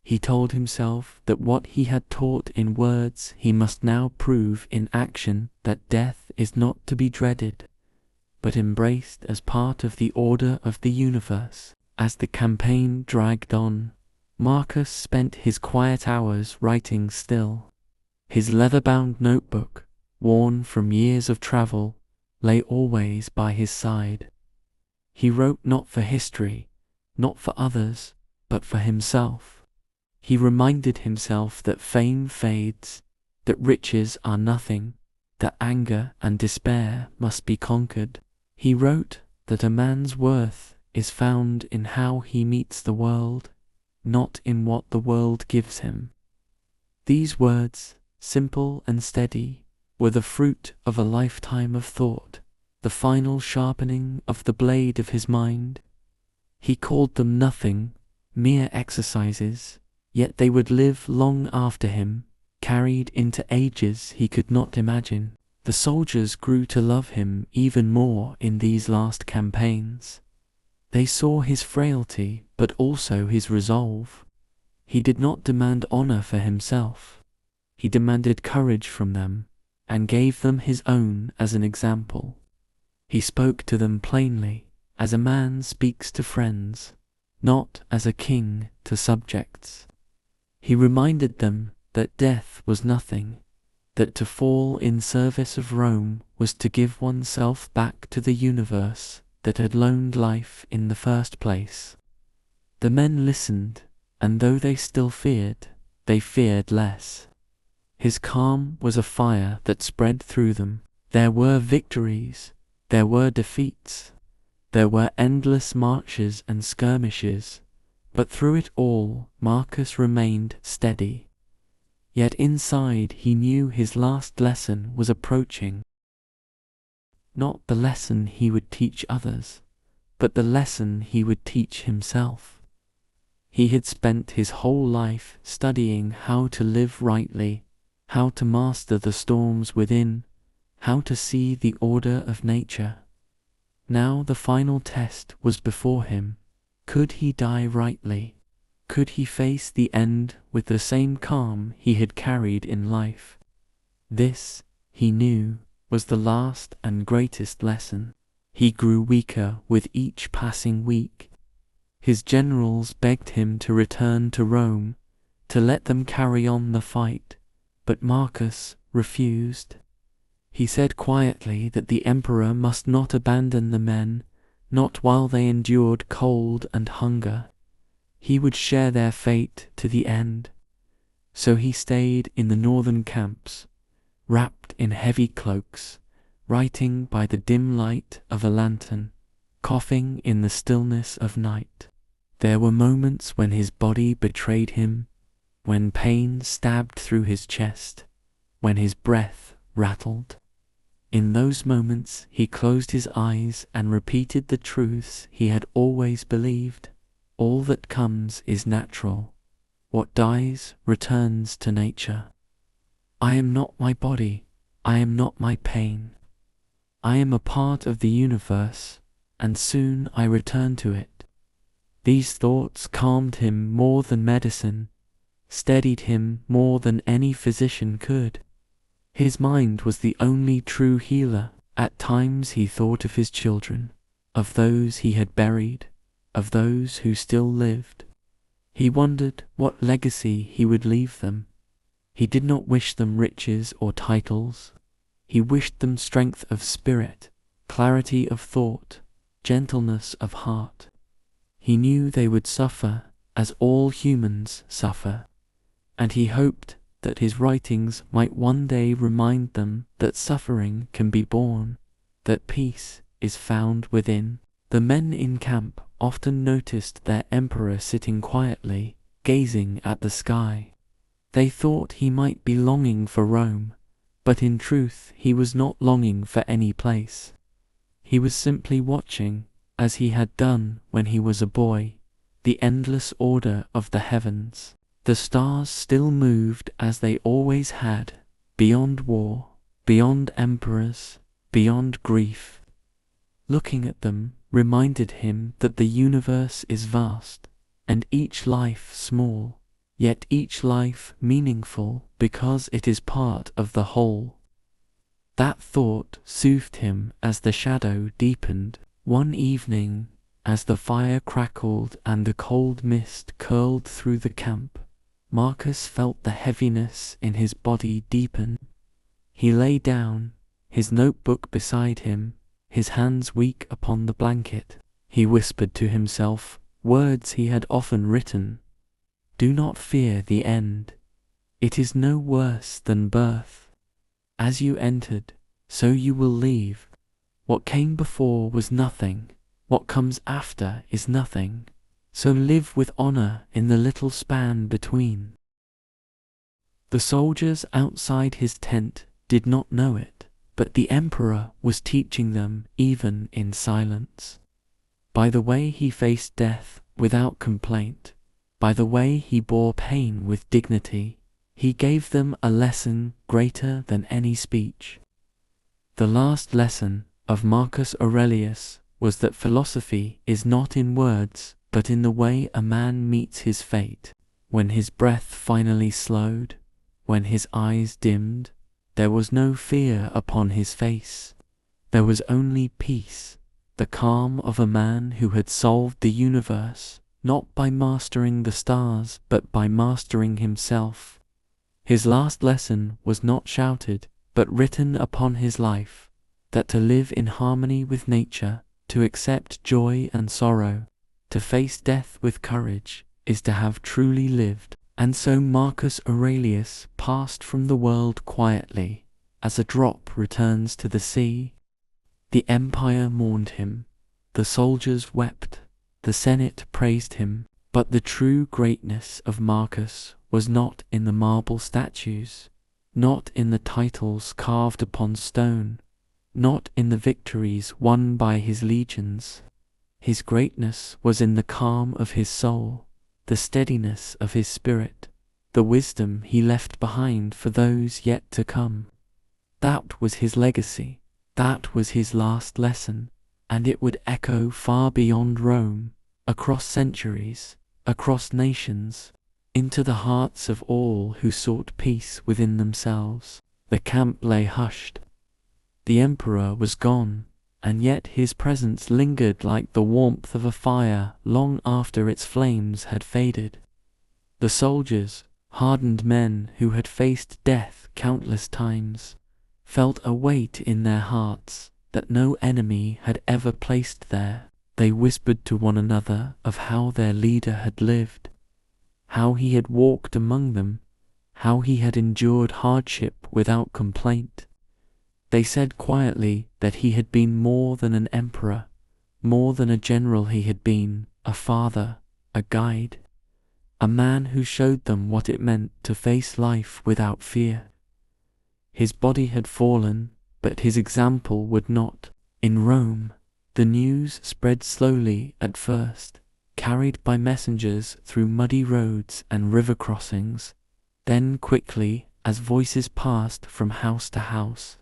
[SPEAKER 1] He told himself that what he had taught in words he must now prove in action, that death is not to be dreaded, but embraced as part of the order of the universe. As the campaign dragged on, Marcus spent his quiet hours writing still. His leather-bound notebook, worn from years of travel, lay always by his side. He wrote not for history, not for others, but for himself. He reminded himself that fame fades, that riches are nothing, that anger and despair must be conquered. He wrote that a man's worth is found in how he meets the world, not in what the world gives him. These words, simple and steady, were the fruit of a lifetime of thought, the final sharpening of the blade of his mind. He called them nothing, mere exercises, yet they would live long after him, carried into ages he could not imagine. The soldiers grew to love him even more in these last campaigns. They saw his frailty, but also his resolve. He did not demand honor for himself. He demanded courage from them, and gave them his own as an example. He spoke to them plainly, as a man speaks to friends, not as a king to subjects. He reminded them that death was nothing, that to fall in service of Rome was to give oneself back to the universe that had loaned life in the first place. The men listened, and though they still feared, they feared less. His calm was a fire that spread through them. There were victories, there were defeats, there were endless marches and skirmishes, but through it all Marcus remained steady. Yet inside he knew his last lesson was approaching. Not the lesson he would teach others, but the lesson he would teach himself. He had spent his whole life studying how to live rightly, how to master the storms within, how to see the order of nature. Now the final test was before him. Could he die rightly? Could he face the end with the same calm he had carried in life? This, he knew, was the last and greatest lesson. He grew weaker with each passing week. His generals begged him to return to Rome, to let them carry on the fight, but Marcus refused. He said quietly that the emperor must not abandon the men, not while they endured cold and hunger. He would share their fate to the end. So he stayed in the northern camps, wrapped in heavy cloaks, writing by the dim light of a lantern, coughing in the stillness of night. There were moments when his body betrayed him, when pain stabbed through his chest, when his breath rattled. In those moments he closed his eyes and repeated the truths he had always believed. all that comes is natural. What dies returns to nature. I am not my body, I am not my pain. I am a part of the universe, and soon I return to it. These thoughts calmed him more than medicine, steadied him more than any physician could. His mind was the only true healer. At times he thought of his children, of those he had buried, of those who still lived. He wondered what legacy he would leave them. He did not wish them riches or titles. He wished them strength of spirit, clarity of thought, gentleness of heart. He knew they would suffer as all humans suffer, and he hoped that his writings might one day remind them that suffering can be borne, that peace is found within. The men in camp often noticed their emperor sitting quietly, gazing at the sky. They thought he might be longing for Rome, but in truth he was not longing for any place. He was simply watching, as he had done when he was a boy, the endless order of the heavens. The stars still moved as they always had, beyond war, beyond emperors, beyond grief. Looking at them reminded him that the universe is vast, and each life small, yet each life meaningful because it is part of the whole. That thought soothed him as the shadow deepened. One evening, as the fire crackled and the cold mist curled through the camp, Marcus felt the heaviness in his body deepen. He lay down, his notebook beside him, his hands weak upon the blanket. He whispered to himself words he had often written. Do not fear the end. It is no worse than birth. As you entered, so you will leave. What came before was nothing. What comes after is nothing. So live with honor in the little span between. The soldiers outside his tent did not know it, but the emperor was teaching them even in silence. By the way he faced death without complaint, by the way he bore pain with dignity, he gave them a lesson greater than any speech. The last lesson of Marcus Aurelius was that philosophy is not in words, but in the way a man meets his fate. When his breath finally slowed, when his eyes dimmed, there was no fear upon his face. There was only peace, the calm of a man who had solved the universe, not by mastering the stars, but by mastering himself. His last lesson was not shouted, but written upon his life, that to live in harmony with nature, to accept joy and sorrow, to face death with courage, is to have truly lived. And so Marcus Aurelius passed from the world quietly, as a drop returns to the sea. The empire mourned him, the soldiers wept, the senate praised him, but the true greatness of Marcus was not in the marble statues, not in the titles carved upon stone, not in the victories won by his legions. His greatness was in the calm of his soul, the steadiness of his spirit, the wisdom he left behind for those yet to come. That was his legacy, that was his last lesson, and it would echo far beyond Rome, across centuries, across nations, into the hearts of all who sought peace within themselves. The camp lay hushed. The emperor was gone, and yet his presence lingered like the warmth of a fire long after its flames had faded. The soldiers, hardened men who had faced death countless times, felt a weight in their hearts that no enemy had ever placed there. They whispered to one another of how their leader had lived, how he had walked among them, how he had endured hardship without complaint. They said quietly that he had been more than an emperor, more than a general. He had been a father, a guide, a man who showed them what it meant to face life without fear. His body had fallen, but his example would not. In Rome, the news spread slowly at first, carried by messengers through muddy roads and river crossings, then quickly as voices passed from house to house.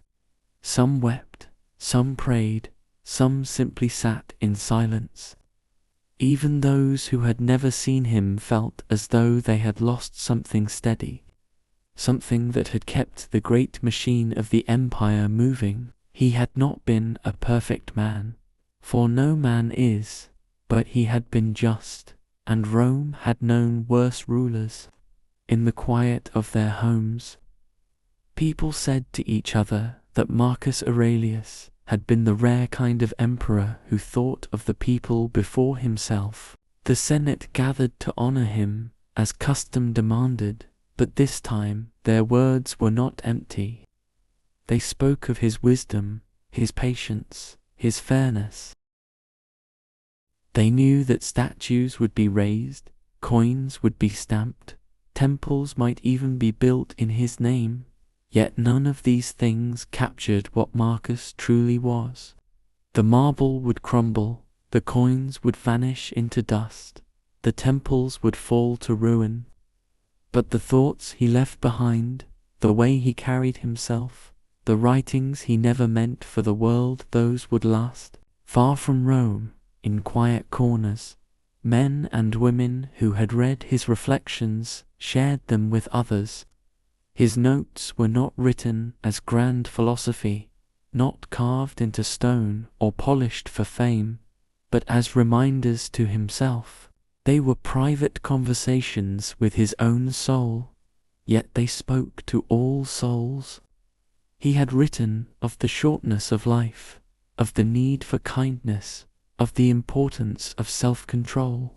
[SPEAKER 1] Some wept, some prayed, some simply sat in silence. Even those who had never seen him felt as though they had lost something steady, something that had kept the great machine of the empire moving. He had not been a perfect man, for no man is, but he had been just, and Rome had known worse rulers. In the quiet of their homes, people said to each other that Marcus Aurelius had been the rare kind of emperor who thought of the people before himself. The Senate gathered to honor him as custom demanded, but this time their words were not empty. They spoke of his wisdom, his patience, his fairness. They knew that statues would be raised, coins would be stamped, temples might even be built in his name. Yet none of these things captured what Marcus truly was. The marble would crumble, the coins would vanish into dust, the temples would fall to ruin. But the thoughts he left behind, the way he carried himself, the writings he never meant for the world, those would last. Far from Rome, in quiet corners, men and women who had read his reflections shared them with others. His notes were not written as grand philosophy, not carved into stone or polished for fame, but as reminders to himself. They were private conversations with his own soul, yet they spoke to all souls. He had written of the shortness of life, of the need for kindness, of the importance of self-control.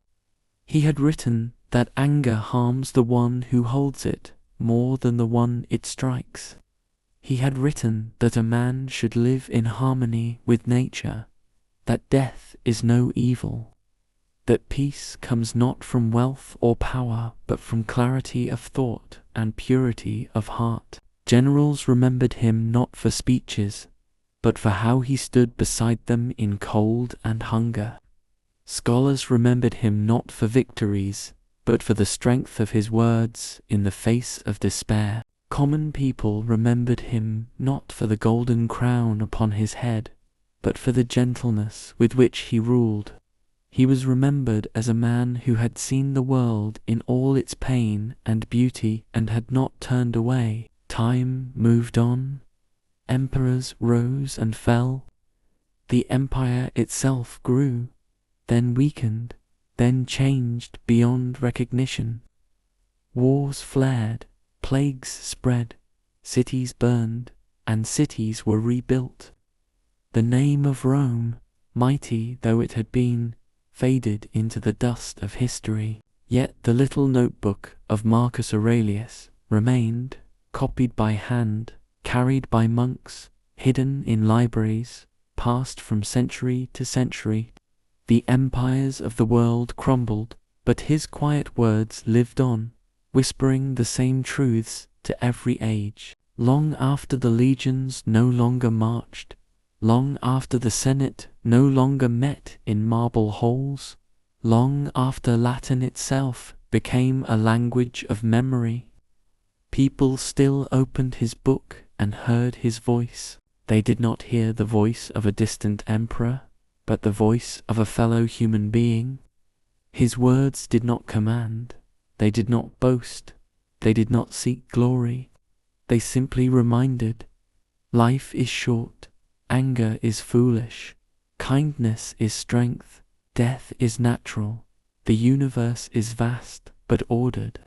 [SPEAKER 1] He had written that anger harms the one who holds it more than the one it strikes. He had written that a man should live in harmony with nature, that death is no evil, that peace comes not from wealth or power, but from clarity of thought and purity of heart. Generals remembered him not for speeches, but for how he stood beside them in cold and hunger. Scholars remembered him not for victories, but for the strength of his words in the face of despair. Common people remembered him not for the golden crown upon his head, but for the gentleness with which he ruled. He was remembered as a man who had seen the world in all its pain and beauty and had not turned away. Time moved on. Emperors rose and fell. The empire itself grew, then weakened, then changed beyond recognition. Wars flared, plagues spread, cities burned, and cities were rebuilt. The name of Rome, mighty though it had been, faded into the dust of history. Yet the little notebook of Marcus Aurelius remained, copied by hand, carried by monks, hidden in libraries, passed from century to century. The empires of the world crumbled, but his quiet words lived on, whispering the same truths to every age. Long after the legions no longer marched, long after the Senate no longer met in marble halls, long after Latin itself became a language of memory, people still opened his book and heard his voice. They did not hear the voice of a distant emperor, but the voice of a fellow human being. His words did not command, they did not boast, they did not seek glory. They simply reminded, life is short, anger is foolish, kindness is strength, death is natural, the universe is vast but ordered,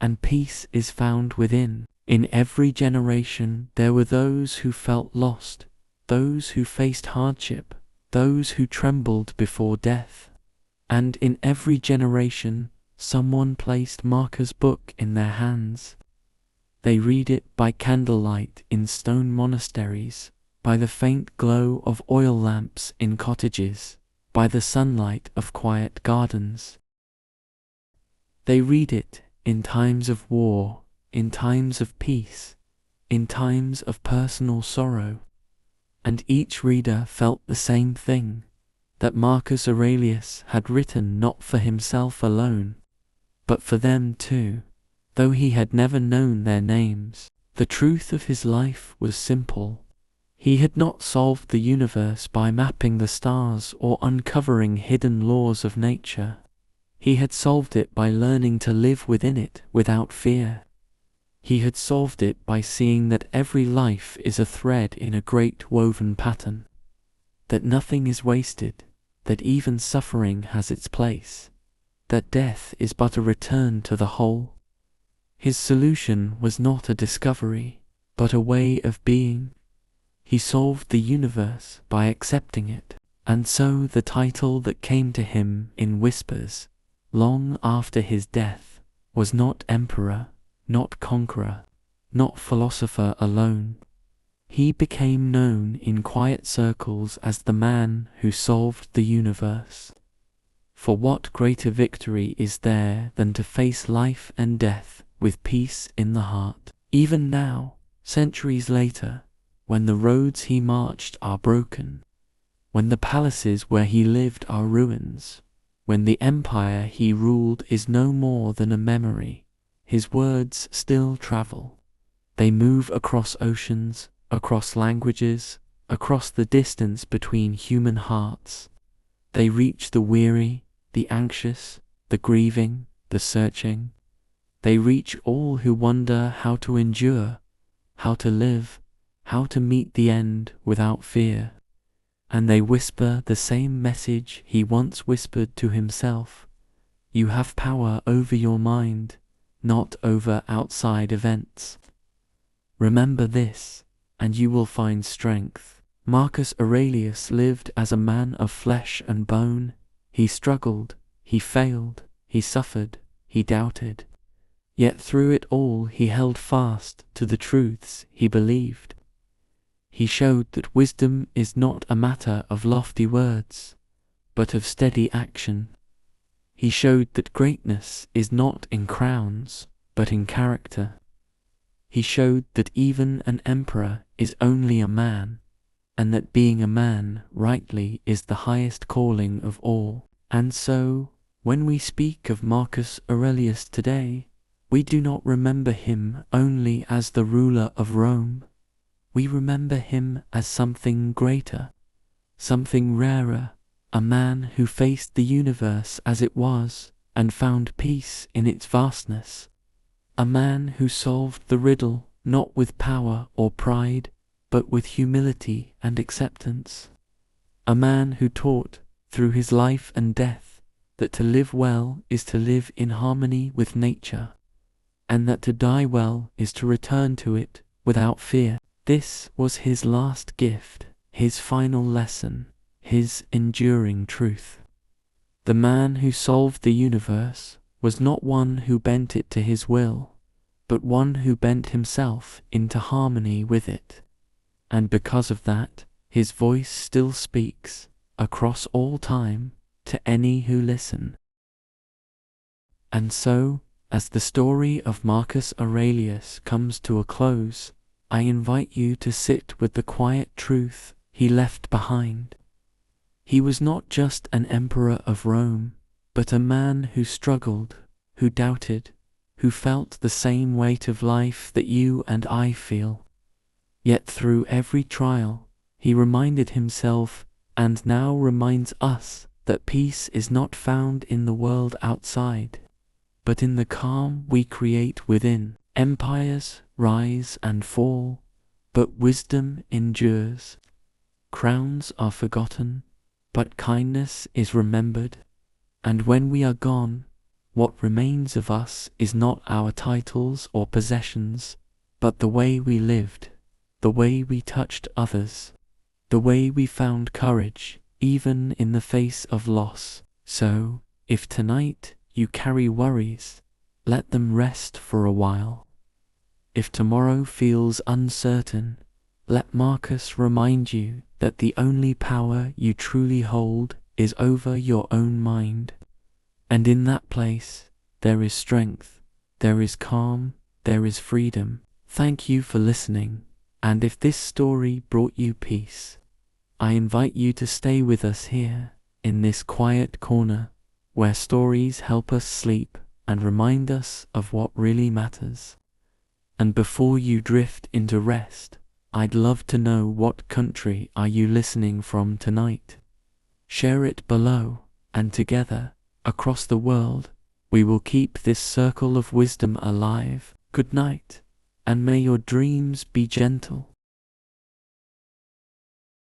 [SPEAKER 1] and peace is found within. In every generation there were those who felt lost, those who faced hardship, those who trembled before death. And in every generation someone placed Marcus' book in their hands. They read it by candlelight in stone monasteries, by the faint glow of oil lamps in cottages, by the sunlight of quiet gardens. They read it in times of war, in times of peace, in times of personal sorrow. And each reader felt the same thing. that Marcus Aurelius had written not for himself alone, but for them too, though he had never known their names. The truth of his life was simple. He had not solved the universe by mapping the stars or uncovering hidden laws of nature. He had solved it by learning to live within it without fear. He had solved it by seeing that every life is a thread in a great woven pattern, that nothing is wasted, that even suffering has its place, that death is but a return to the whole. His solution was not a discovery, but a way of being. He solved the universe by accepting it, and so the title that came to him in whispers, long after his death, was not emperor, not conqueror, not philosopher alone. He became known in quiet circles as the man who solved the universe. For what greater victory is there than to face life and death with peace in the heart? Even now, centuries later, when the roads he marched are broken, when the palaces where he lived are ruins, when the empire he ruled is no more than a memory, his words still travel. They move across oceans, across languages, across the distance between human hearts. They reach the weary, the anxious, the grieving, the searching. They reach all who wonder how to endure, how to live, how to meet the end without fear. And they whisper the same message he once whispered to himself. You have power over your mind, not over outside events. Remember this, and you will find strength. Marcus Aurelius lived as a man of flesh and bone. He struggled, he failed, he suffered, he doubted. Yet through it all he held fast to the truths he believed. He showed that wisdom is not a matter of lofty words, but of steady action. He showed that greatness is not in crowns, but in character. He showed that even an emperor is only a man, and that being a man rightly is the highest calling of all. And so, when we speak of Marcus Aurelius today, we do not remember him only as the ruler of Rome. We remember him as something greater, something rarer, a man who faced the universe as it was and found peace in its vastness, a man who solved the riddle not with power or pride, but with humility and acceptance, a man who taught, through his life and death, that to live well is to live in harmony with nature, and that to die well is to return to it without fear. This was his last gift, his final lesson, his enduring truth. The man who solved the universe was not one who bent it to his will, but one who bent himself into harmony with it. And because of that, his voice still speaks, across all time, to any who listen. And so, as the story of Marcus Aurelius comes to a close, I invite you to sit with the quiet truth he left behind. He was not just an emperor of Rome, but a man who struggled, who doubted, who felt the same weight of life that you and I feel. Yet through every trial, he reminded himself, and now reminds us, that peace is not found in the world outside, but in the calm we create within. Empires rise and fall, but wisdom endures. Crowns are forgotten, but kindness is remembered. And when we are gone, what remains of us is not our titles or possessions, but the way we lived, the way we touched others, the way we found courage, even in the face of loss. So, if tonight you carry worries, let them rest for a while. If tomorrow feels uncertain, let Marcus remind you that the only power you truly hold is over your own mind. And in that place, there is strength, there is calm, there is freedom. Thank you for listening, and if this story brought you peace, I invite you to stay with us here, in this quiet corner where stories help us sleep and remind us of what really matters. And before you drift into rest, I'd love to know, what country are you listening from tonight? Share it below, and together, across the world, we will keep this circle of wisdom alive. Good night, and may your dreams be gentle.